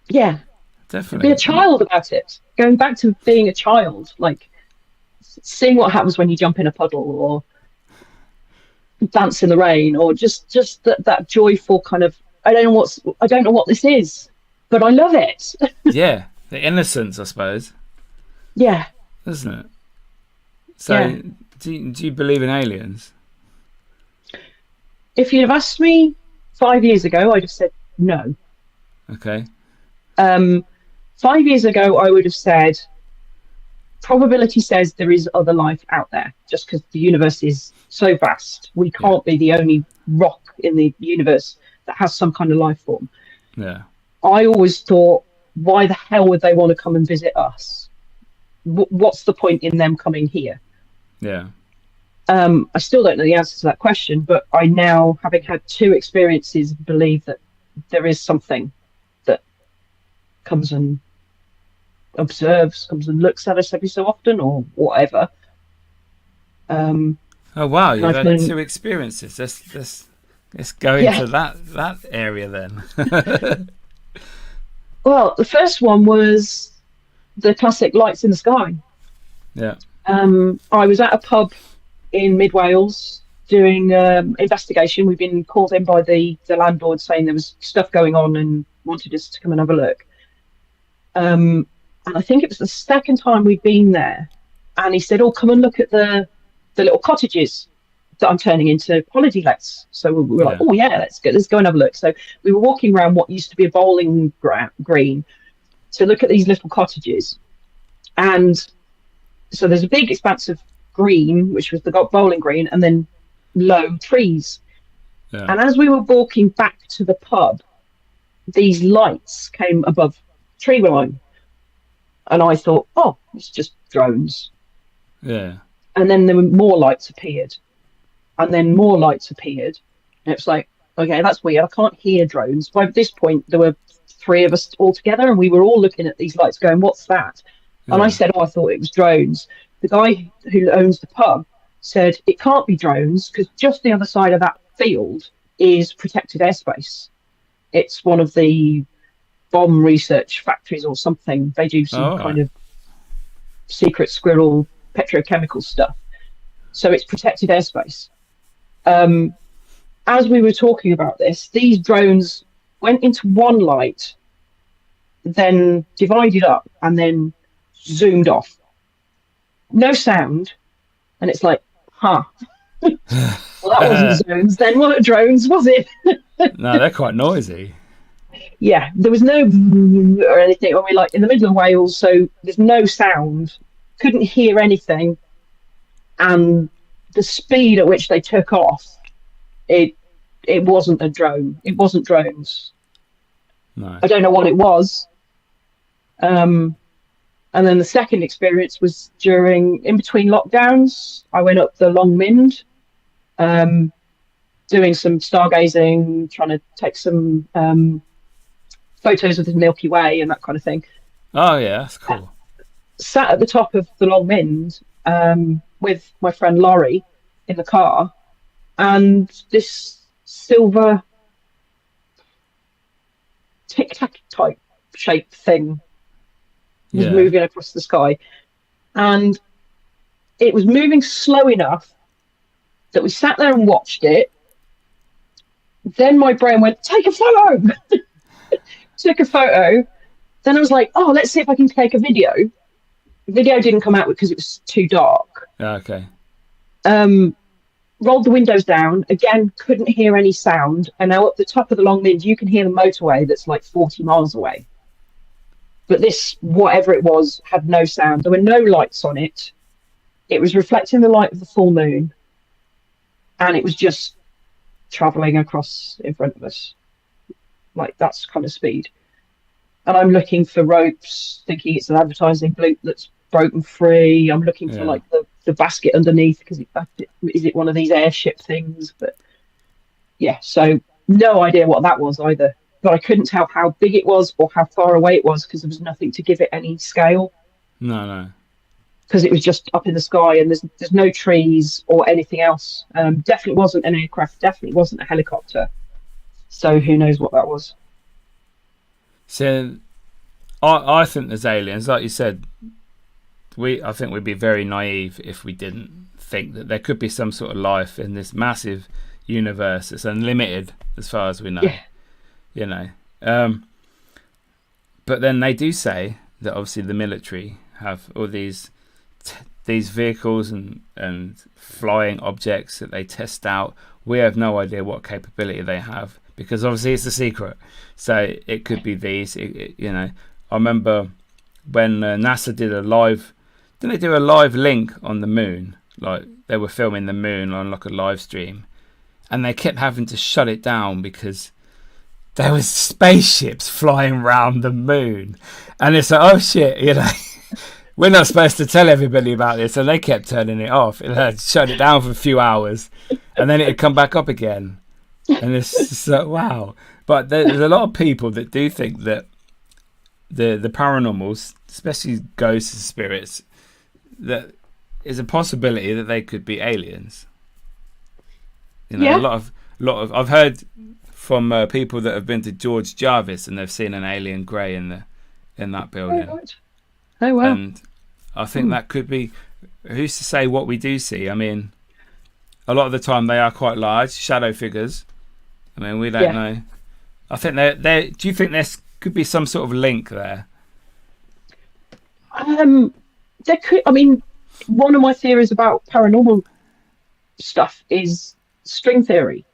Yeah. Definitely. Be a child about it. Going back to being a child, like seeing what happens when you jump in a puddle, or dance in the rain, or just that joyful kind of, I don't know what this is, but I love it. Yeah, the innocence, I suppose. Yeah. Isn't it? So, do you believe in aliens? If you'd have asked me 5 years ago, I'd have said no. Okay. 5 years ago, I would have said, probability says there is other life out there, just because the universe is so vast. We can't be the only rock in the universe that has some kind of life form. Yeah. I always thought, why the hell would they want to come and visit us? What's the point in them coming here? Yeah. I still don't know the answer to that question, but I now, having had 2 experiences, believe that there is something that comes and observes, comes and looks at us every so often, or whatever. Oh wow, you've had 2 experiences. Let's go into that area then. Well, the first one was the classic lights in the sky. Yeah. I was at a pub in Mid Wales doing investigation. We've been called in by the landlord saying there was stuff going on and wanted us to come and have a look. And I think it was the second time we'd been there, and he said, "Oh, come and look at the little cottages that I'm turning into holiday lets." So we were like, "Oh yeah, let's go and have a look." So we were walking around what used to be a bowling green to look at these little cottages, and so there's a big expanse of green, which was the bowling green, and then low trees. Yeah. And as we were walking back to the pub, these lights came above tree line. And I thought, oh, it's just drones. Yeah. And then there were more lights appeared. And then more lights appeared. And it's like, okay, that's weird. I can't hear drones. By this point, there were 3 of us all together, and we were all looking at these lights going, what's that? And I said, oh, I thought it was drones. The guy who owns the pub said, it can't be drones, because just the other side of that field is protected airspace. It's one of the bomb research factories or something. They do some kind of secret squirrel petrochemical stuff. So it's protected airspace. As we were talking about this, these drones went into one light, then divided up, and then zoomed off. No sound. And it's like, well, that wasn't drones then. What drones was it? No, they're quite noisy. Yeah, there was no or anything. We're like in the middle of Wales, so there's no sound. Couldn't hear anything. And the speed at which they took off, it wasn't a drone. It wasn't drones. No. I don't know what it was. And then the second experience was in between lockdowns. I went up the Long Mynd, doing some stargazing, trying to take some photos of the Milky Way and that kind of thing. Oh yeah, that's cool. Sat at the top of the Long Mynd with my friend Laurie in the car, and this silver tic-tac type shaped thing was moving across the sky, and it was moving slow enough that we sat there and watched it. Then my brain went, take a photo. Took a photo. Then I was like, oh, let's see if I can take a video. The video didn't come out because it was too dark. Okay. Rolled the windows down. Again, couldn't hear any sound. And now up the top of the Long Mynd, you can hear the motorway that's like 40 miles away. But this, whatever it was, had no sound. There were no lights on it. It was reflecting the light of the full moon. And it was just travelling across in front of us. Like, that's kind of speed. And I'm looking for ropes, thinking it's an advertising loop that's broken free. I'm looking for like the basket underneath, because is it one of these airship things? But yeah, so no idea what that was either. But I couldn't tell how big it was or how far away it was, because there was nothing to give it any scale. No. Because it was just up in the sky, and there's no trees or anything else. Definitely wasn't an aircraft. Definitely wasn't a helicopter. So who knows what that was? So, I think there's aliens. Like you said, I think we'd be very naive if we didn't think that there could be some sort of life in this massive universe. It's unlimited as far as we know. Yeah. You know. But then they do say that obviously the military have all these vehicles and flying objects that they test out. We have no idea what capability they have, because obviously it's a secret. So it could be these. You know, I remember when NASA did didn't they do a live link on the moon? Like, they were filming the moon on like a live stream, and they kept having to shut it down because there was spaceships flying around the moon, and it's like, oh shit, you know. We're not supposed to tell everybody about this, and they kept turning it off. It had shut it down for a few hours, and then it'd come back up again. And it's just like, wow. But there's a lot of people that do think that the paranormals, especially ghosts and spirits, that is a possibility that they could be aliens. You know, a lot of I've heard from people that have been to George Jarvis, and they've seen an alien grey in that building. Oh, wow. And I think that could be, who's to say what we do see? I mean, a lot of the time they are quite large, shadow figures. I mean, we don't know. I think do you think there could be some sort of link there? There could. I mean, one of my theories about paranormal stuff is string theory.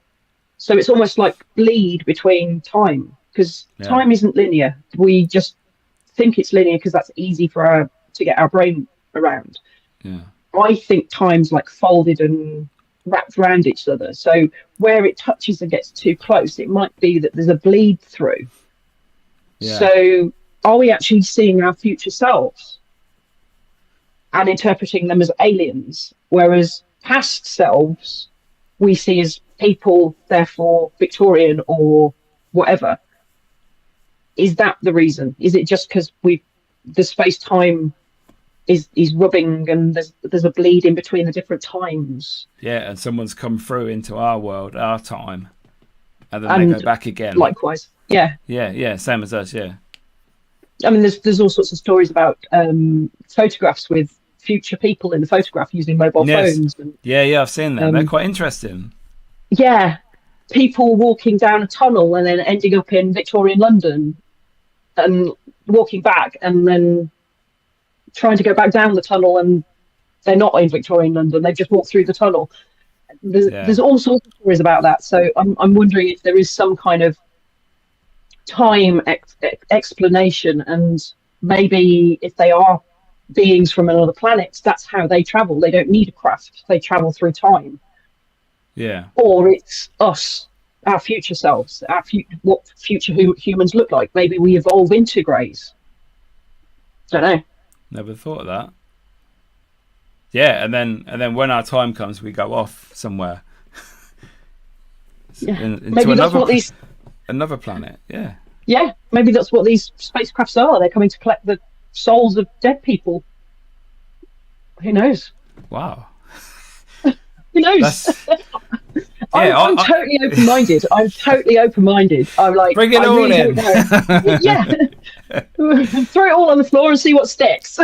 So it's almost like bleed between time, because time isn't linear. We just think it's linear because that's easy to get our brain around. Yeah. I think time's like folded and wrapped around each other. So where it touches and gets too close, it might be that there's a bleed through. Yeah. So are we actually seeing our future selves and interpreting them as aliens, whereas past selves we see as people, therefore Victorian or whatever? Is that the reason? Is it just because the space-time is rubbing and there's a bleed in between the different times? Yeah, and someone's come through into our world, our time, and then they go back again. Likewise, yeah. Yeah, same as us, yeah. I mean, there's all sorts of stories about photographs with future people in the photograph using mobile phones. And, yeah, I've seen them. They're quite interesting. Yeah, people walking down a tunnel and then ending up in Victorian London and walking back and then trying to go back down the tunnel, and they're not in Victorian London. They've just walked through the tunnel. There's all sorts of stories about that. So I'm wondering if there is some kind of time explanation, and maybe if they are beings from another planet, that's how they travel. They don't need a craft. They travel through time. Yeah. Or it's us, our future selves, what future humans look like. Maybe we evolve into greys. Don't know. Never thought of that. Yeah, and then when our time comes, we go off somewhere. Maybe that's what another planet. Yeah. Yeah, maybe that's what these spacecrafts are. They're coming to collect the souls of dead people. Who knows? Wow. Who knows? I'm totally open-minded. I'm like, bring it all in. Yeah. Throw it all on the floor and see what sticks.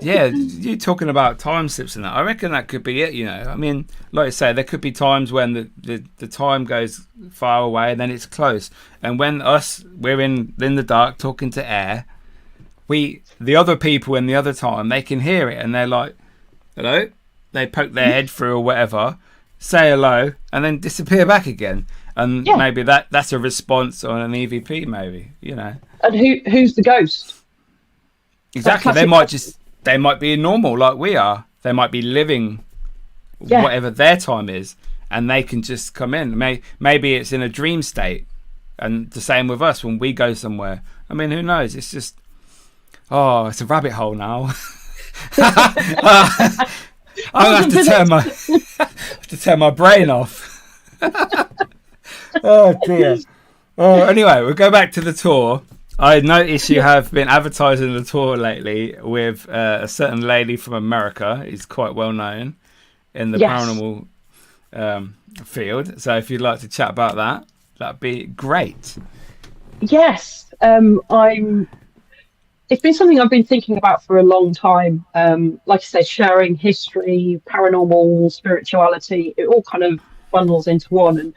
Yeah, you're talking about time slips and that. I reckon that could be it, I mean, like I say, there could be times when the time goes far away and then it's close. And when we're in the dark talking to air, the other people in the other time, they can hear it and they're like, hello? They poke their head through or whatever, say hello, and then disappear back again. And maybe that's a response on an EVP, maybe, And who's the ghost? Exactly. They might be normal like we are. They might be living whatever their time is, and they can just come in. Maybe it's in a dream state, and the same with us when we go somewhere. I mean, who knows? It's just, it's a rabbit hole now. I'm gonna have to turn my brain off. Oh dear. Oh, anyway, we'll go back to the tour. I noticed you have been advertising the tour lately with a certain lady from America who's quite well known in the paranormal field. So if you'd like to chat about that, that'd be great. Yes, it's been something I've been thinking about for a long time. Like I said, sharing history, paranormal, spirituality, it all kind of bundles into one. And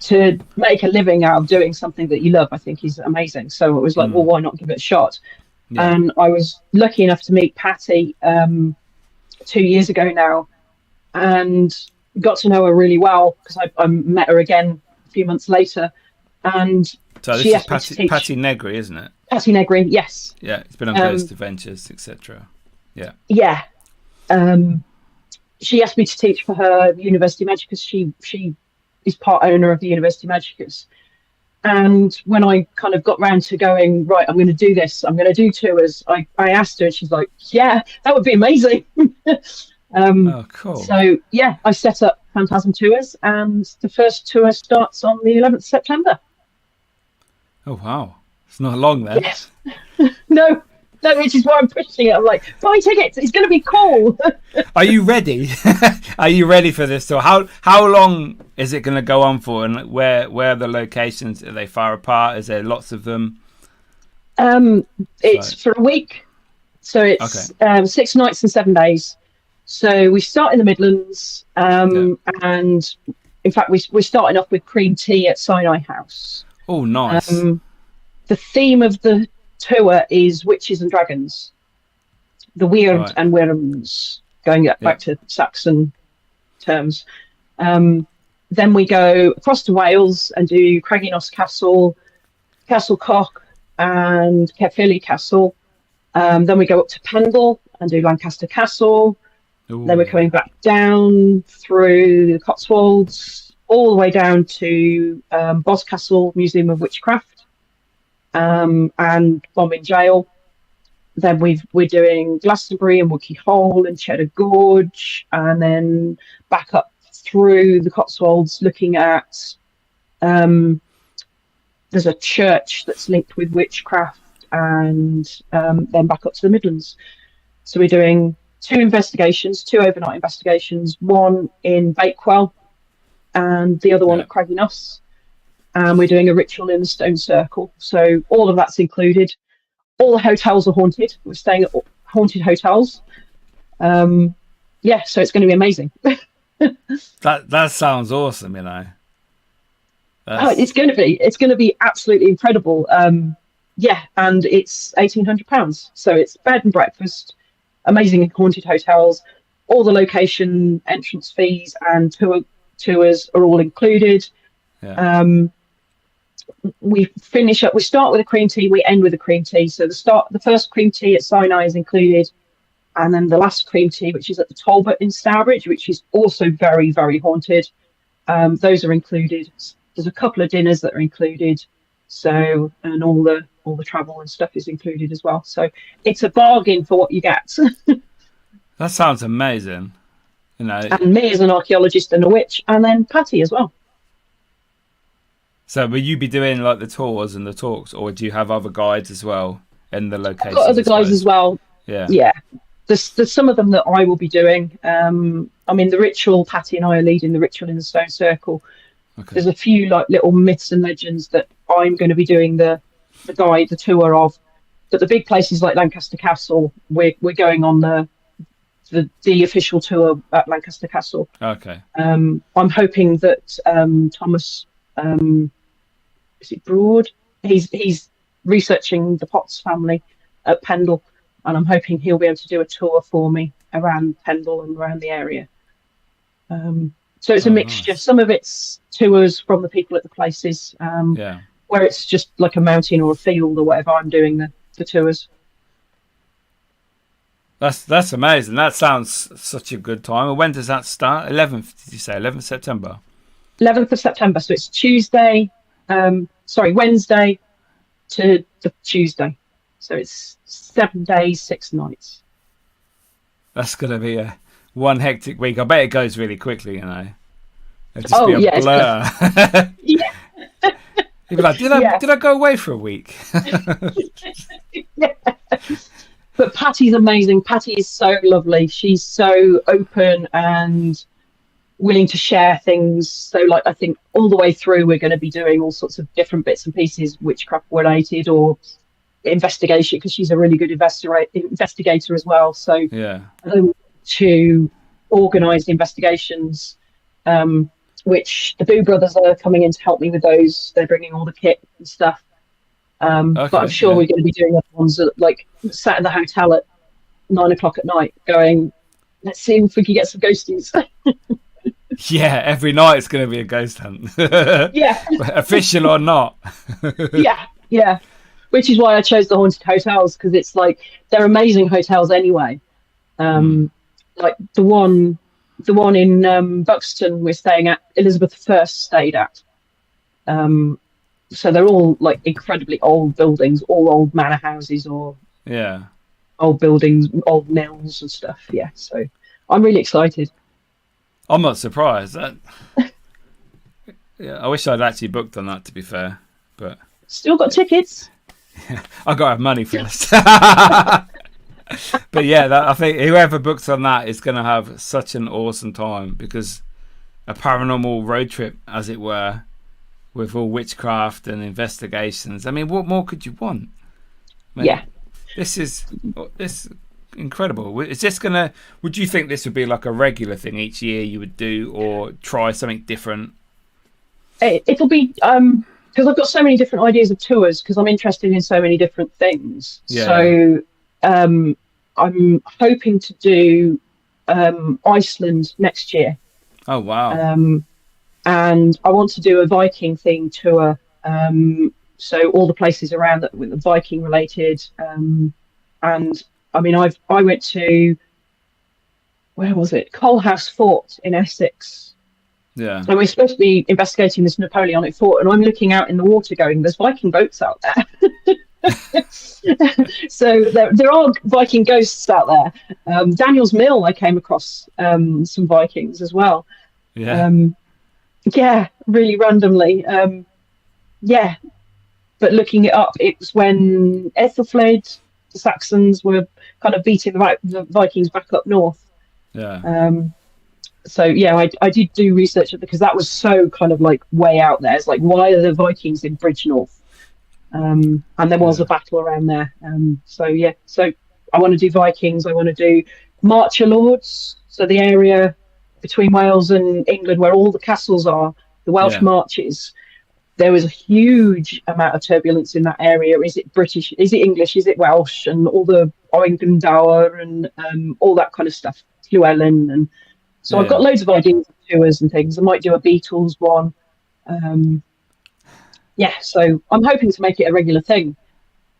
to make a living out of doing something that you love, I think is amazing. So it was like, well, why not give it a shot? Yeah. And I was lucky enough to meet Patti 2 years ago now, and got to know her really well because I met her again a few months later. And so this is Patti Negri, isn't it? Patti Negri, yes. Yeah, it's been on Ghost Adventures, etc. Yeah. Yeah. She asked me to teach for her University Magicus. She is part owner of the University Magicus. And when I kind of got round to going, right, I'm going to do this, I'm going to do tours, I asked her and she's like, yeah, that would be amazing. Oh, cool. So, yeah, I set up Phantasm Tours, and the first tour starts on the 11th of September. Oh, wow. It's not long then. Yes. No, which is why I'm pushing it. I'm like, buy tickets. It's going to be cool. Are you ready? Are you ready for this tour? How long is it going to go on for, and where are the locations? Are they far apart? Is there lots of them? It's for a week. So it's 6 nights and 7 days. So we start in the Midlands, and in fact, we're starting off with cream tea at Sinai House. Oh, nice. The theme of the tour is witches and dragons, the weird and wyrms, going back to Saxon terms. Then we go across to Wales and do Craiginos Castle, Castle Coch, and Caerphilly Castle. Then we go up to Pendle and do Lancaster Castle. Ooh, Then we're coming back down through the Cotswolds, all the way down to Boscastle Museum of Witchcraft, and Bombing Jail. Then we're doing Glastonbury and Wookey Hole and Cheddar Gorge, and then back up through the Cotswolds, looking at there's a church that's linked with witchcraft, and then back up to the Midlands. So we're doing two overnight investigations, one in Bakewell and the other one at Craggy Noss. And we're doing a ritual in the Stone Circle. So all of that's included. All the hotels are haunted. We're staying at haunted hotels. So it's going to be amazing. That sounds awesome, you know. It's going to be absolutely incredible. And it's £1,800. So it's bed and breakfast, amazing haunted hotels, all the location entrance fees and tours are all included. We start with a cream tea, we end with a cream tea. So the first cream tea at Sinai is included, and then the last cream tea, which is at the Talbot in Stourbridge, which is also very, very haunted. Those are included. There's a couple of dinners that are included. So, and all the travel and stuff is included as well. So it's a bargain for what you get. That sounds amazing. You know, and me as an archaeologist and a witch, and then Patti as well. So will you be doing like the tours and the talks, or do you have other guides as well in the location? I've got other guides as well. Yeah. There's some of them that I will be doing. The ritual, Patti and I are leading the ritual in the Stone Circle. Okay. There's a few like little myths and legends that I'm going to be doing the tour of. But the big places like Lancaster Castle, we're going on the official tour at Lancaster Castle. Okay. I'm hoping that Thomas, is it Broad? He's researching the Potts family at Pendle, and I'm hoping he'll be able to do a tour for me around Pendle and around the area. So it's a mixture. Nice. Some of it's tours from the people at the places, where it's just like a mountain or a field or whatever. I'm doing the tours. That's amazing. That sounds such a good time. And when does that start? 11th, did you say? 11th September? 11th of September. So it's Wednesday to the Tuesday. So it's 7 days, 6 nights. That's going to be one hectic week. I bet it goes really quickly, you know. It'll just be a blur. Yeah. You'd be like, did I go away for a week? Yeah. But Patti's amazing. Patti is so lovely. She's so open and willing to share things. So, like, I think all the way through, we're going to be doing all sorts of different bits and pieces, witchcraft related or investigation, because she's a really good investigator as well. So, to organise investigations, which the Boo Brothers are coming in to help me with those. They're bringing all the kit and stuff. But I'm sure we're going to be doing other ones that, like, sat in the hotel at 9 o'clock at night going, let's see if we can get some ghosties. Yeah, every night it's going to be a ghost hunt. Yeah. Official or not. Yeah. Which is why I chose the haunted hotels, because it's like, they're amazing hotels anyway. Like the one in Buxton we're staying at, Elizabeth I stayed at. So they're all like incredibly old buildings, all old manor houses or old buildings, old mills and stuff. Yeah, so I'm really excited. I'm not surprised. I wish I'd actually booked on that, to be fair, but still got tickets. I got to have money first. But I think whoever books on that is going to have such an awesome time, because a paranormal road trip, as it were, with all witchcraft and investigations. I mean, what more could you want? This is incredible. Is this gonna? Would you think this would be like a regular thing each year you would do, or try something different? It'll be because I've got so many different ideas of tours, because I'm interested in so many different things. So I'm hoping to do Iceland next year. Oh wow! And I want to do a Viking themed tour. So all the places around that with the Viking related. And I mean, I went to where was it? Coalhouse Fort in Essex. Yeah. And we're supposed to be investigating this Napoleonic fort, and I'm looking out in the water going, there's Viking boats out there. So there are Viking ghosts out there. Daniel's Mill, I came across some Vikings as well. Yeah. Yeah, really randomly. Yeah, but looking it up, it was when Ethelflaed, the Saxons, were kind of beating the Vikings back up north. Yeah. So yeah, I did do research because that was so kind of like way out there. It's like, why are the Vikings in Bridgnorth? And there was a battle around there. So yeah, so I want to do Vikings. I want to do Marcher Lords. So the area between Wales and England where all the castles are, the Welsh marches. There was a huge amount of turbulence in that area. Is it British? Is it English? Is it Welsh? And all the Owengendower and all that kind of stuff. Llewellyn. And so I've got loads of ideas of tours and things. I might do a Beatles one. Yeah, so I'm hoping to make it a regular thing.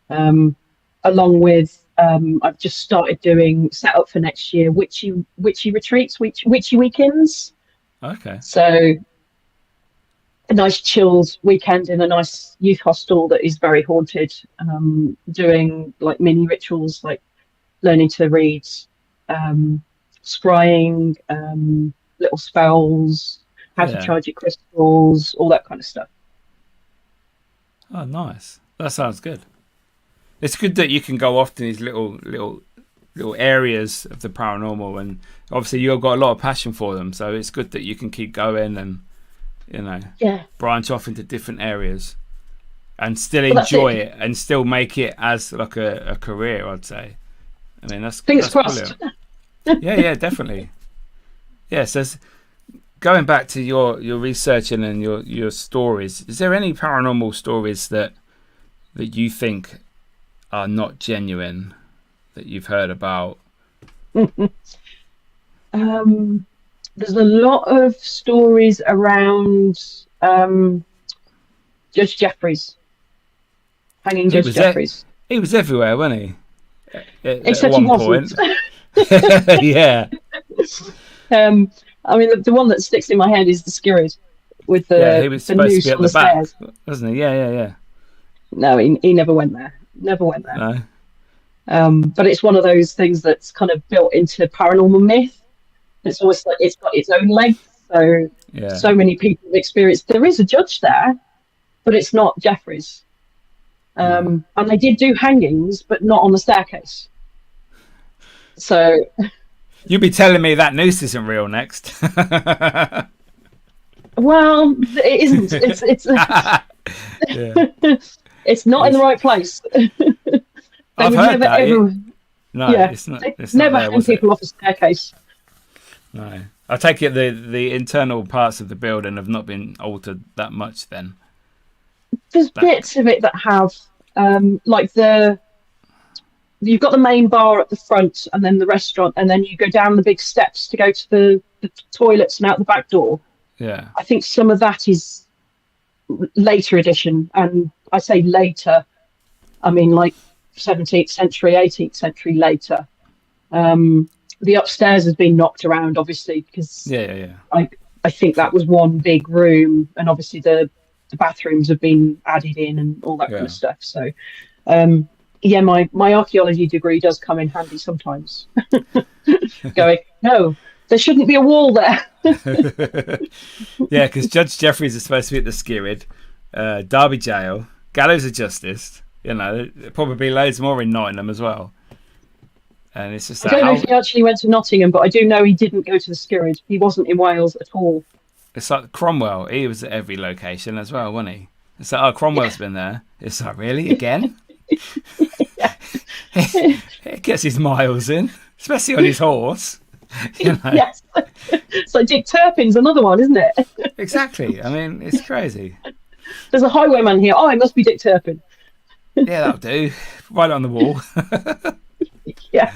Along with, I've just started doing, set up for next year, witchy retreats, witchy weekends. Okay. So a nice chilled weekend in a nice youth hostel that is very haunted, doing like mini rituals, like learning to read, scrying, little spells, how to charge your crystals, all that kind of stuff. Oh, nice. That sounds good. It's good that you can go off to these little areas of the paranormal, and obviously you've got a lot of passion for them, so it's good that you can keep going and, you know, branch off into different areas and still enjoy it and still make it as like a career, I'd say. I mean, that's crossed. Yeah, definitely. Yeah, so going back to your researching and your stories, is there any paranormal stories that you think are not genuine that you've heard about? There's a lot of stories around Judge Jeffreys, hanging Judge Jeffreys. He was everywhere, wasn't he? Except at one he wasn't. Point. Yeah. I mean, the one that sticks in my head is the Skirrid with the he was supposed to be at the back, stairs. wasn't he? Yeah. No, he never went there. Never went there. No. But it's one of those things that's kind of built into paranormal myth. It's almost like it's got its own length. So many people have experienced. There is a judge there, but it's not Jeffreys. And they did do hangings, but not on the staircase. So you'll be telling me that noose isn't real next. Well, it isn't. It's not in the right place. I've heard that. It's never not there, hang people off a staircase. No. I take it the internal parts of the building have not been altered that much then. There's bits of it that have, like you've got the main bar at the front and then the restaurant, and then you go down the big steps to go to the toilets and out the back door. Yeah. I think some of that is later edition, and I say later, I mean like 17th century, 18th century later. The upstairs has been knocked around, obviously, because I think that was one big room, and obviously the bathrooms have been added in and all that kind of stuff. So, my archaeology degree does come in handy sometimes. Going, no, there shouldn't be a wall there. Yeah, because Judge Jeffreys is supposed to be at the Skirrid, Derby Jail, Gallows of Justice. You know, probably loads more in Nottingham as well. And it's just I don't know if he actually went to Nottingham, but I do know he didn't go to the Skirrid. He wasn't in Wales at all. It's like Cromwell. He was at every location as well, wasn't he? It's like, Cromwell's been there. It's like, really? Again? He gets his miles in, especially on his horse. You know? Yes. It's like Dick Turpin's another one, isn't it? Exactly. I mean, it's crazy. There's a highwayman here. Oh, it must be Dick Turpin. Yeah, that'll do. Right on the wall. Yeah.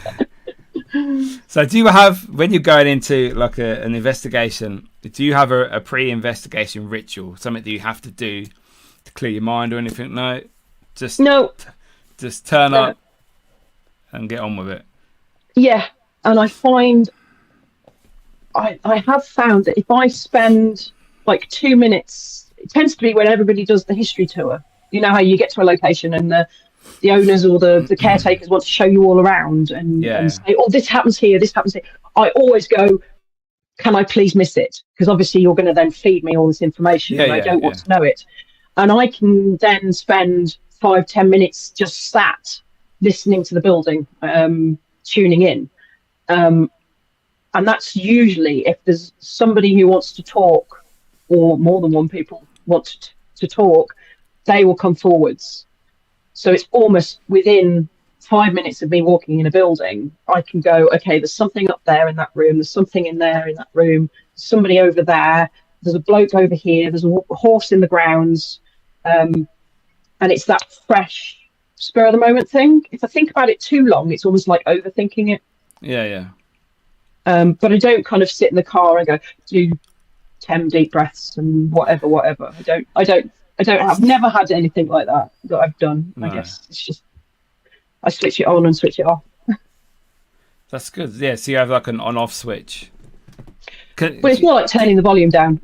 So do you have, when you're going into like an investigation, do you have a pre-investigation ritual, something that you have to do to clear your mind or anything? No, just turn up and get on with it. Yeah, and I find I have found that if I spend like 2 minutes, it tends to be when everybody does the history tour. You know how you get to a location and the owners or the caretakers want to show you all around and say, oh, this happens here, this happens here. I always go, can I please miss it? Because obviously you're going to then feed me all this information and I don't want to know it. And I can then spend 5-10 minutes just sat listening to the building, tuning in. And that's usually if there's somebody who wants to talk, or more than one people want to talk, they will come forwards. So it's almost within 5 minutes of me walking in a building, I can go, okay, there's something up there in that room, there's something in there in that room, there's somebody over there, there's a bloke over here, there's a horse in the grounds. And it's that fresh spur of the moment thing. If I think about it too long, it's almost like overthinking it. Yeah. But I don't kind of sit in the car and go, do 10 deep breaths and whatever. I've never had anything like that I've done. No. I guess it's just, I switch it on and switch it off. That's good. Yeah, so you have like an on-off switch. Well, it's more like turning the volume down.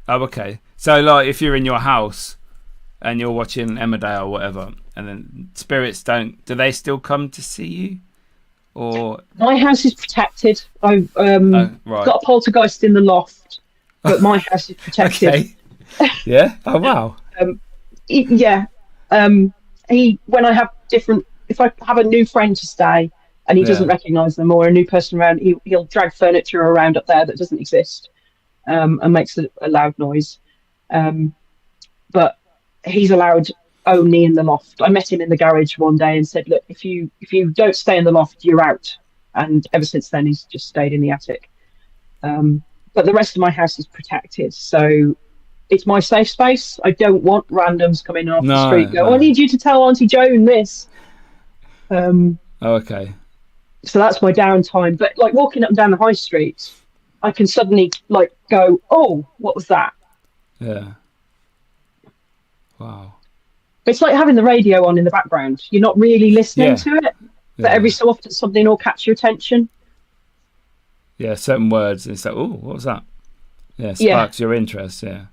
Oh, okay. So like if you're in your house and you're watching Emmerdale or whatever, and then spirits do they still come to see you? Or my house is protected. I've got a poltergeist in the loft, but my house is protected. Okay. Yeah. Oh wow. When I have if I have a new friend to stay and he doesn't recognise them, or a new person around, he'll drag furniture around up there that doesn't exist, and makes a loud noise. But he's allowed only in the loft. I met him in the garage one day and said, look, if you don't stay in the loft, you're out. And ever since then he's just stayed in the attic. But the rest of my house is protected, so it's my safe space. I don't want randoms coming off the street I need you to tell Auntie Joan this. Okay. So that's my downtime. But like walking up and down the high street, I can suddenly like go, oh, what was that? Yeah. Wow. It's like having the radio on in the background. You're not really listening to it, but every so often something will catch your attention. Yeah, certain words. It's like, oh, what was that? Yeah, sparks your interest. Yeah.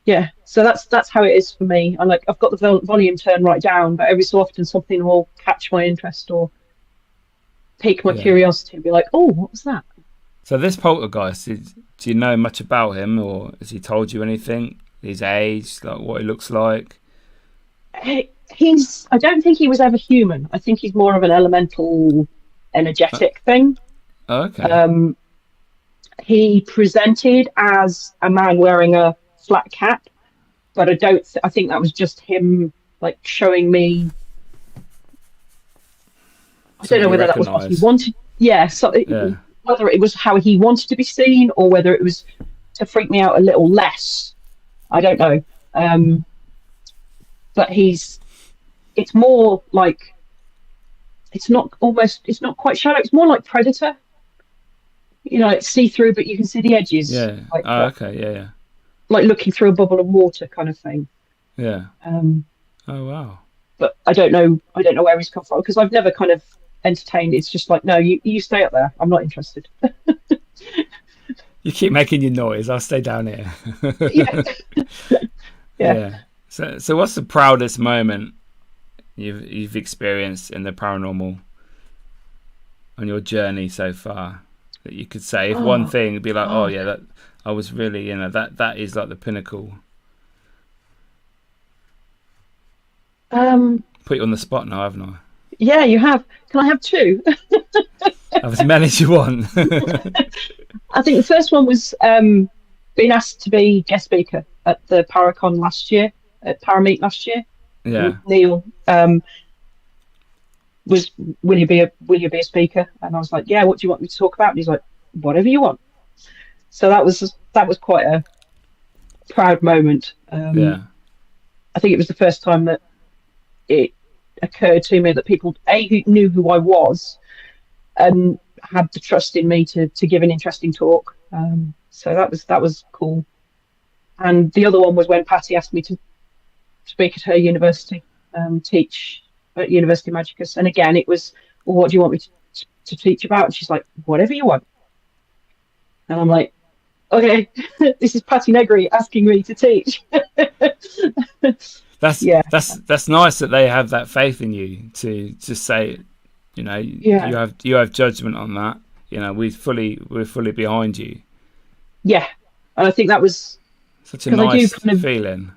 Yeah, so that's how it is for me. I've got the volume turned right down, but every so often something will catch my interest or pique my curiosity and be like, oh, what was that? So this poltergeist, do you know much about him, or has he told you anything? His age, like what he looks like? I don't think he was ever human. I think he's more of an elemental, energetic thing. Oh, okay. He presented as a man wearing a flat cap, but I think that was just him like showing me. I don't know whether that was what he wanted. Whether it was how he wanted to be seen or whether it was to freak me out a little less. I don't know. But it's more like, it's not quite shadow. It's more like Predator. You know, it's see-through, but you can see the edges. Yeah. Like okay. Yeah. Like looking through a bubble of water kind of thing. Yeah. Oh, wow. But I don't know where he's come from, because I've never kind of entertained. It's just like, no, you stay up there. I'm not interested. You keep making your noise. I'll stay down here. Yeah. So what's the proudest moment you've experienced in the paranormal on your journey so far that you could say? If one thing would be like, that I was really, that is like the pinnacle. Put you on the spot now, haven't I? Yeah, you have. Can I have two? Have as many as you want. I think the first one was being asked to be guest speaker at the Paracon last year, at Parameet last year. Yeah. Neil was, will you be a speaker? And I was like, yeah. What do you want me to talk about? And he's like, whatever you want. So that was quite a proud moment. I think it was the first time that it occurred to me that people who knew who I was and had the trust in me to give an interesting talk. So that was cool. And the other one was when Patti asked me to speak at her university, teach at University Magicus. And again, it was, well, what do you want me to teach about? And she's like, whatever you want. And I'm like, okay, this is Patti Negri asking me to teach. Yeah, That's nice that they have that faith in you to just say, you know, yeah, you have judgment on that. You know, we're fully behind you. yeah. And I think that was Such a because I do nice kind of, feeling.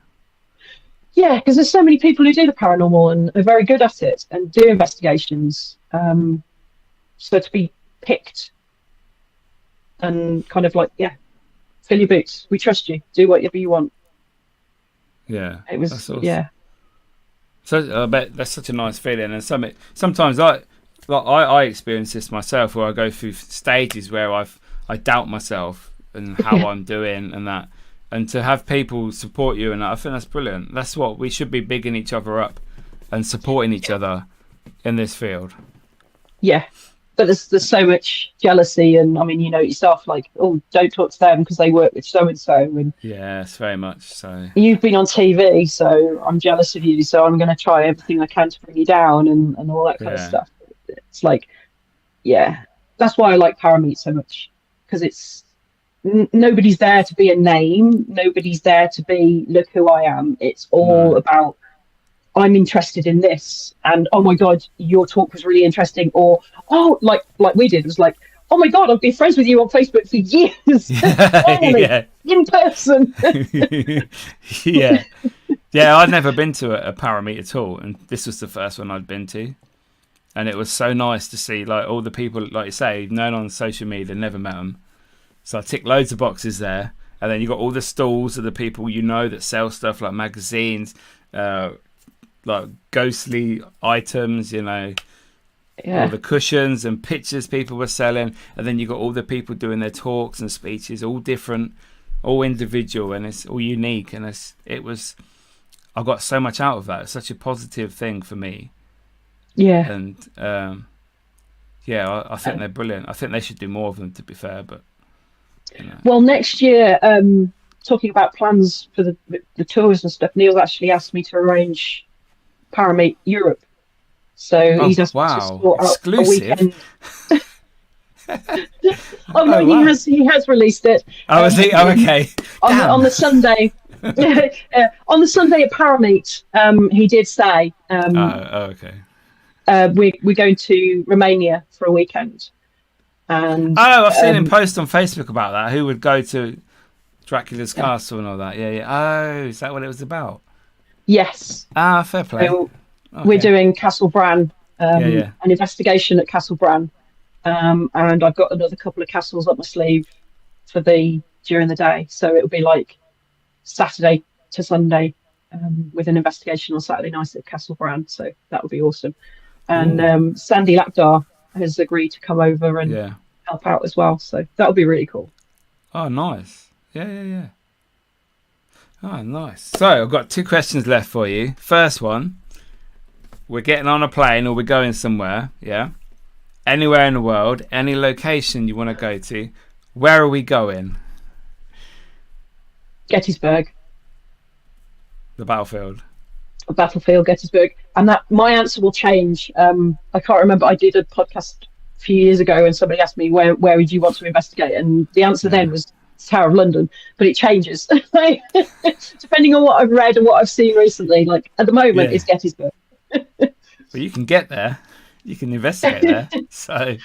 yeah, because there's so many people who do the paranormal and are very good at it and do investigations. So to be picked and kind of like, yeah, fill your boots. We trust you. Do whatever you want. Yeah, It was, that's awesome. yeah, So I bet that's such a nice feeling. And sometimes I experience this myself, where I go through stages where I doubt myself and how yeah, I'm doing and that, and to have people support you, and I think that's brilliant. That's what we should be, bigging each other up and supporting each other in this field. yeah. But there's so much jealousy, and I mean, you know yourself, like, oh, don't talk to them because they work with so and so, and Yes, very much so. you've been on TV, so I'm jealous of you, so I'm going to try everything I can to bring you down, and all that kind of Yeah, stuff. It's like, yeah, that's why I like Parameet so much, because it's nobody's there to be a name, nobody's there to be look who I am. It's all no, about I'm interested in this, and oh my god, your talk was really interesting, or oh, like we did, it was like, oh my god, I've been friends with you on Facebook for years, finally yeah, in person. yeah, yeah. I'd never been to a parameet at all, and this was the first one I'd been to, and it was so nice to see like all the people, like you say, known on social media, never met them. So I ticked loads of boxes there, and then you got all the stalls of the people you know that sell stuff like magazines, like ghostly items, you know, all Yeah, the cushions and pictures people were selling, and then you got all the people doing their talks and speeches, all different, all individual, and it's all unique, and I got so much out of that. It's such a positive thing for me, yeah. and I think they're brilliant. I think they should do more of them, to be fair, but you know. Well, next year, talking about plans for the tours and stuff, Neil's actually asked me to arrange Parameet Europe. So Oh he's asked me to wow, sort out a exclusive. weekend. Oh no, Oh wow. he has released it. Oh, is he? Oh, okay. Damn. On the Sunday. On the Sunday at Parameet, he did say Okay. we're going to Romania for a weekend, and Oh, I've seen him post on Facebook about that. Who would go to Dracula's castle and all that? Yeah, yeah. Oh, is that what it was about? yes, Ah, fair play. so Okay. we're doing Castle Bran, Yeah. an investigation at Castle Bran, and I've got another couple of castles up my sleeve for during the day. So it'll be like Saturday to Sunday, with an investigation on Saturday night at Castle Bran. So that would be awesome. And Sandy Lapdar has agreed to come over and Yeah. help out as well. So that would be really cool. Oh, nice. Yeah. Oh, nice. So I've got 2 questions left for you. First one: we're getting on a plane or we're going somewhere. Yeah. Anywhere in the world, any location you want to go to. Where are we going? Gettysburg, The battlefield. battlefield, Gettysburg. And that my answer will change. I can't remember. I did a podcast a few years ago and somebody asked me where would you want to investigate, and the answer then was Tower of London, but it changes depending on what I've read and what I've seen recently. Like at the moment, it's Gettysburg. Well, you can get there. You can investigate there. So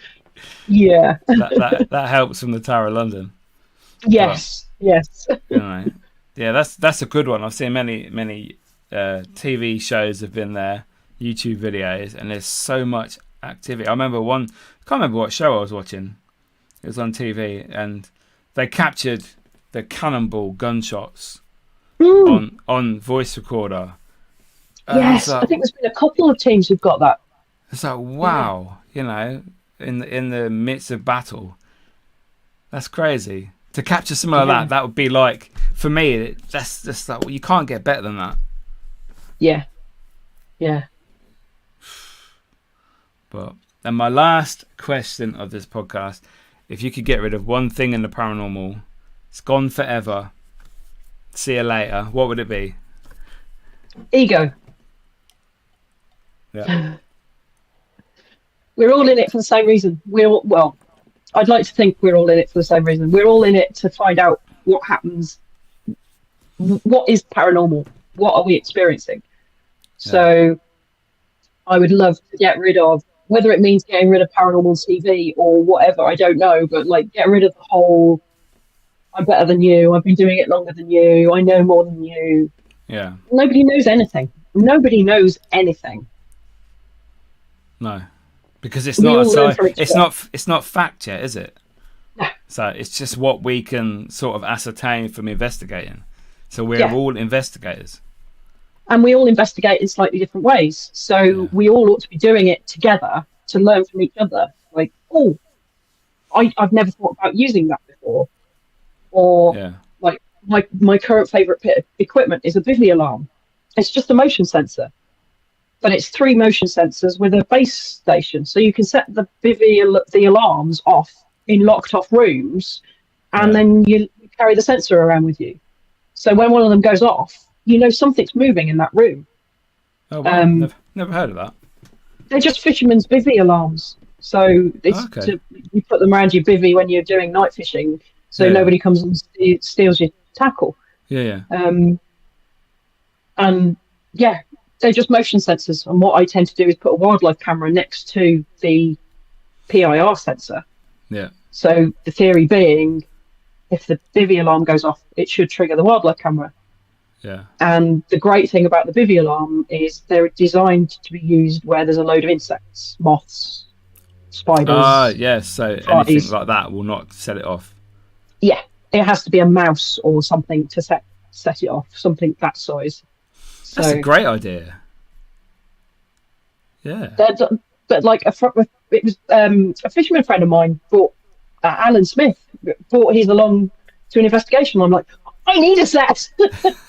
Yeah. that helps from the Tower of London. Yes. Yes. You know, yeah, that's a good one. I've seen many TV shows have been there, YouTube videos, and there's so much activity. I remember I can't remember what show I was watching. It was on TV, and they captured the cannonball gunshots on voice recorder. Yes, I think there's been a couple of teams who've got that. It's like, wow, you know, in the midst of battle, that's crazy. To capture something like that would be like, for me, that's just like, well, you can't get better than that. Yeah. And my last question of this podcast: if you could get rid of one thing in the paranormal, it's gone forever, see you later, what would it be? Ego. Yeah. We're all in it for the same reason. I'd like to think we're all in it for the same reason. We're all in it to find out what happens. What is paranormal? What are we experiencing? So I would love to get rid of, whether it means getting rid of paranormal TV or whatever, I don't know, but like get rid of the whole, I'm better than you, I've been doing it longer than you, I know more than you. Yeah. Nobody knows anything. Nobody knows anything. No. Because it's not fact yet, is it? No. So it's just what we can sort of ascertain from investigating. So we're all investigators. And we all investigate in slightly different ways. So we all ought to be doing it together to learn from each other. Like, oh, I've never thought about using that before. Or like my current favourite bit of equipment is a bivy alarm. It's just a motion sensor. But it's 3 motion sensors with a base station. So you can set the alarms off in locked off rooms, and then you carry the sensor around with you. So when one of them goes off, you know something's moving in that room. Oh, wow. Never heard of that. They're just fishermen's bivvy alarms. So it's you put them around your bivvy when you're doing night fishing, so nobody comes and steals your tackle. And they're just motion sensors. And what I tend to do is put a wildlife camera next to the PIR sensor. Yeah. So the theory being, if the bivvy alarm goes off, it should trigger the wildlife camera. Yeah. And the great thing about the bivvy alarm is they're designed to be used where there's a load of insects, moths, spiders. Yes. So flies. Anything like that will not set it off. Yeah, it has to be a mouse or something to set it off, something that size. That's a great idea. Yeah. But like it was a fisherman friend of mine brought Alan Smith brought his along to an investigation. I'm like, I need a set.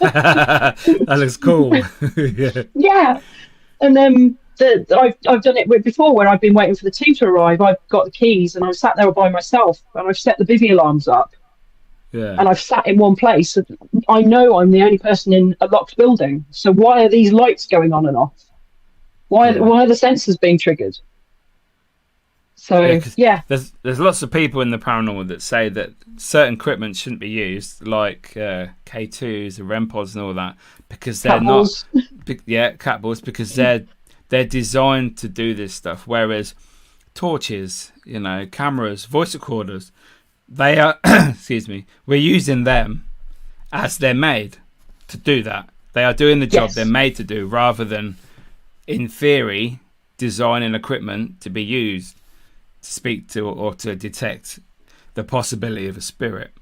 That looks cool. Yeah. And then I've done it before where I've been waiting for the team to arrive. I've got the keys and I've sat there by myself and I've set the bivvy alarms up. Yeah. And I've sat in one place. I know I'm the only person in a locked building. So why are these lights going on and off? Why are the sensors being triggered? So there's lots of people in the paranormal that say that certain equipment shouldn't be used, like K2s and REM pods and all that, because they're cat balls, because they're designed to do this stuff. Whereas torches, cameras, voice recorders, they are we're using them as they're made to do that. They are doing the job they're made to do, rather than, in theory, designing equipment to be used to speak to or to detect the possibility of a spirit.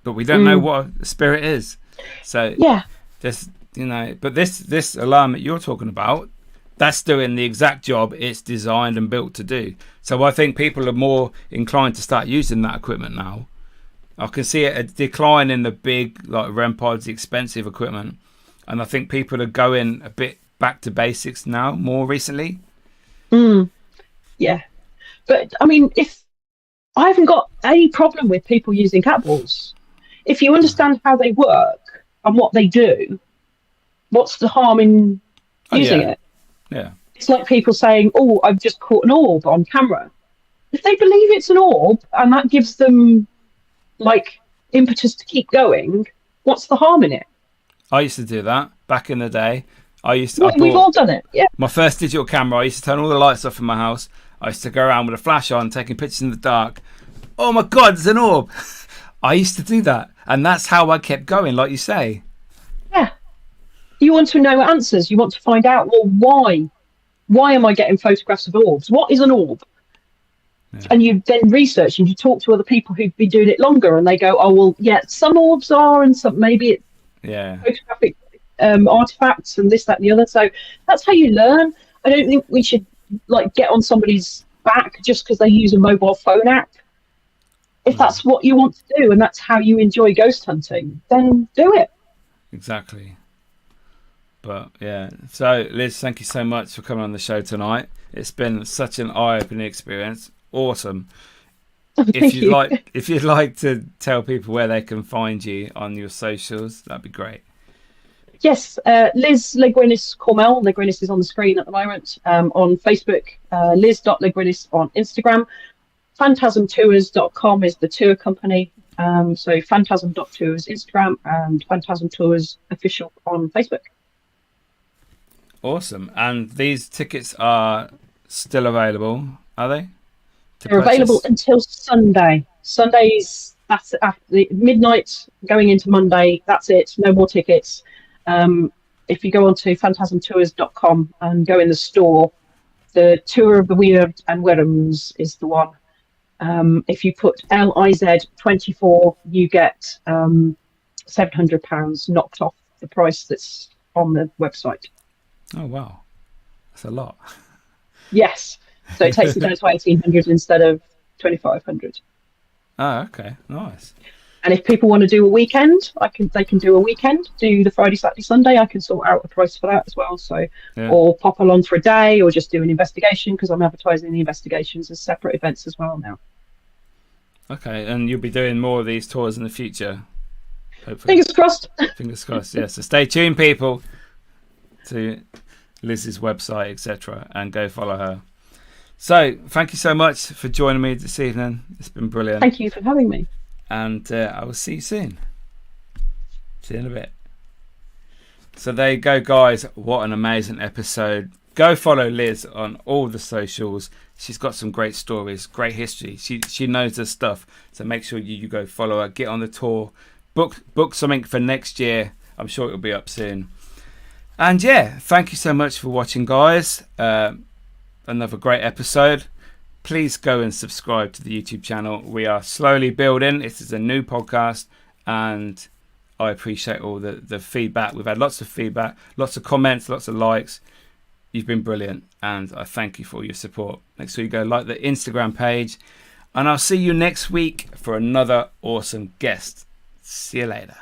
But we don't know what a spirit is. So there's but this alarm that you're talking about, that's doing the exact job it's designed and built to do. So I think people are more inclined to start using that equipment now. I can see a decline in the big, like REM pods, expensive equipment, and I think people are going a bit back to basics now more recently. Yeah. But I mean, if I haven't got any problem with people using cat balls, if you understand how they work and what they do, what's the harm in using it? Yeah. It's like people saying, "Oh, I've just caught an orb on camera." If they believe it's an orb and that gives them like impetus to keep going, what's the harm in it? I used to do that back in the day. We've all done it. Yeah. My first digital camera, I used to turn all the lights off in my house. I used to go around with a flash on, taking pictures in the dark. Oh my God, it's an orb. I used to do that. And that's how I kept going, like you say. Yeah. You want to know answers. You want to find out, well, why? Why am I getting photographs of orbs? What is an orb? Yeah. And you then research and you talk to other people who've been doing it longer, and they go, oh, well, yeah, some orbs are, and some maybe it's photographic artifacts and this, that, and the other. So that's how you learn. I don't think we should get on somebody's back just because they use a mobile phone app. If that's what you want to do and that's how you enjoy ghost hunting, then do it. Exactly. But yeah, so Liz, thank you so much for coming on the show tonight. It's been such an eye-opening experience. Awesome. If you'd like to tell people where they can find you on your socials, that'd be great. Yes, Liz Cormell. Legrinis is on the screen at the moment. On Facebook, liz.legrinis on Instagram. phantasmtours.com is the tour company. So phantasm.tours Instagram and Phantasm Tours official on Facebook. Awesome. And these tickets are still available, are they? They're available until Sunday. Sundays, that's after the midnight going into Monday. That's it. No more tickets. If you go onto phantasmtours.com and go in the store, the Tour of the Weird and Werums is the one. If you put LIZ24, you get £700 knocked off the price that's on the website. Oh, wow. That's a lot. Yes. So it takes it down to 1,800 instead of 2,500. Oh, okay. Nice. And if people want to do a weekend, they can do a weekend, do the Friday, Saturday, Sunday. I can sort out a price for that as well. So, yeah. Or pop along for a day, or just do an investigation, because I'm advertising the investigations as separate events as well now. Okay, and you'll be doing more of these tours in the future, hopefully. Fingers crossed. Fingers crossed. Yeah. So stay tuned, people, to Liz's website, etc., and go follow her. So, thank you so much for joining me this evening. It's been brilliant. Thank you for having me. And I will see you soon. See you in a bit. So there you go, guys. What an amazing episode. Go follow Liz on all the socials. She's got some great stories, great history. She knows her stuff. So make sure you go follow her. Get on the tour. Book something for next year. I'm sure it'll be up soon. And yeah, thank you so much for watching, guys. Another great episode. Please go and subscribe to the YouTube channel. We are slowly building. This is a new podcast, and I appreciate all the feedback. We've had lots of feedback, lots of comments, lots of likes. You've been brilliant, and I thank you for all your support. Make sure you go like the Instagram page, and I'll see you next week for another awesome guest. See you later.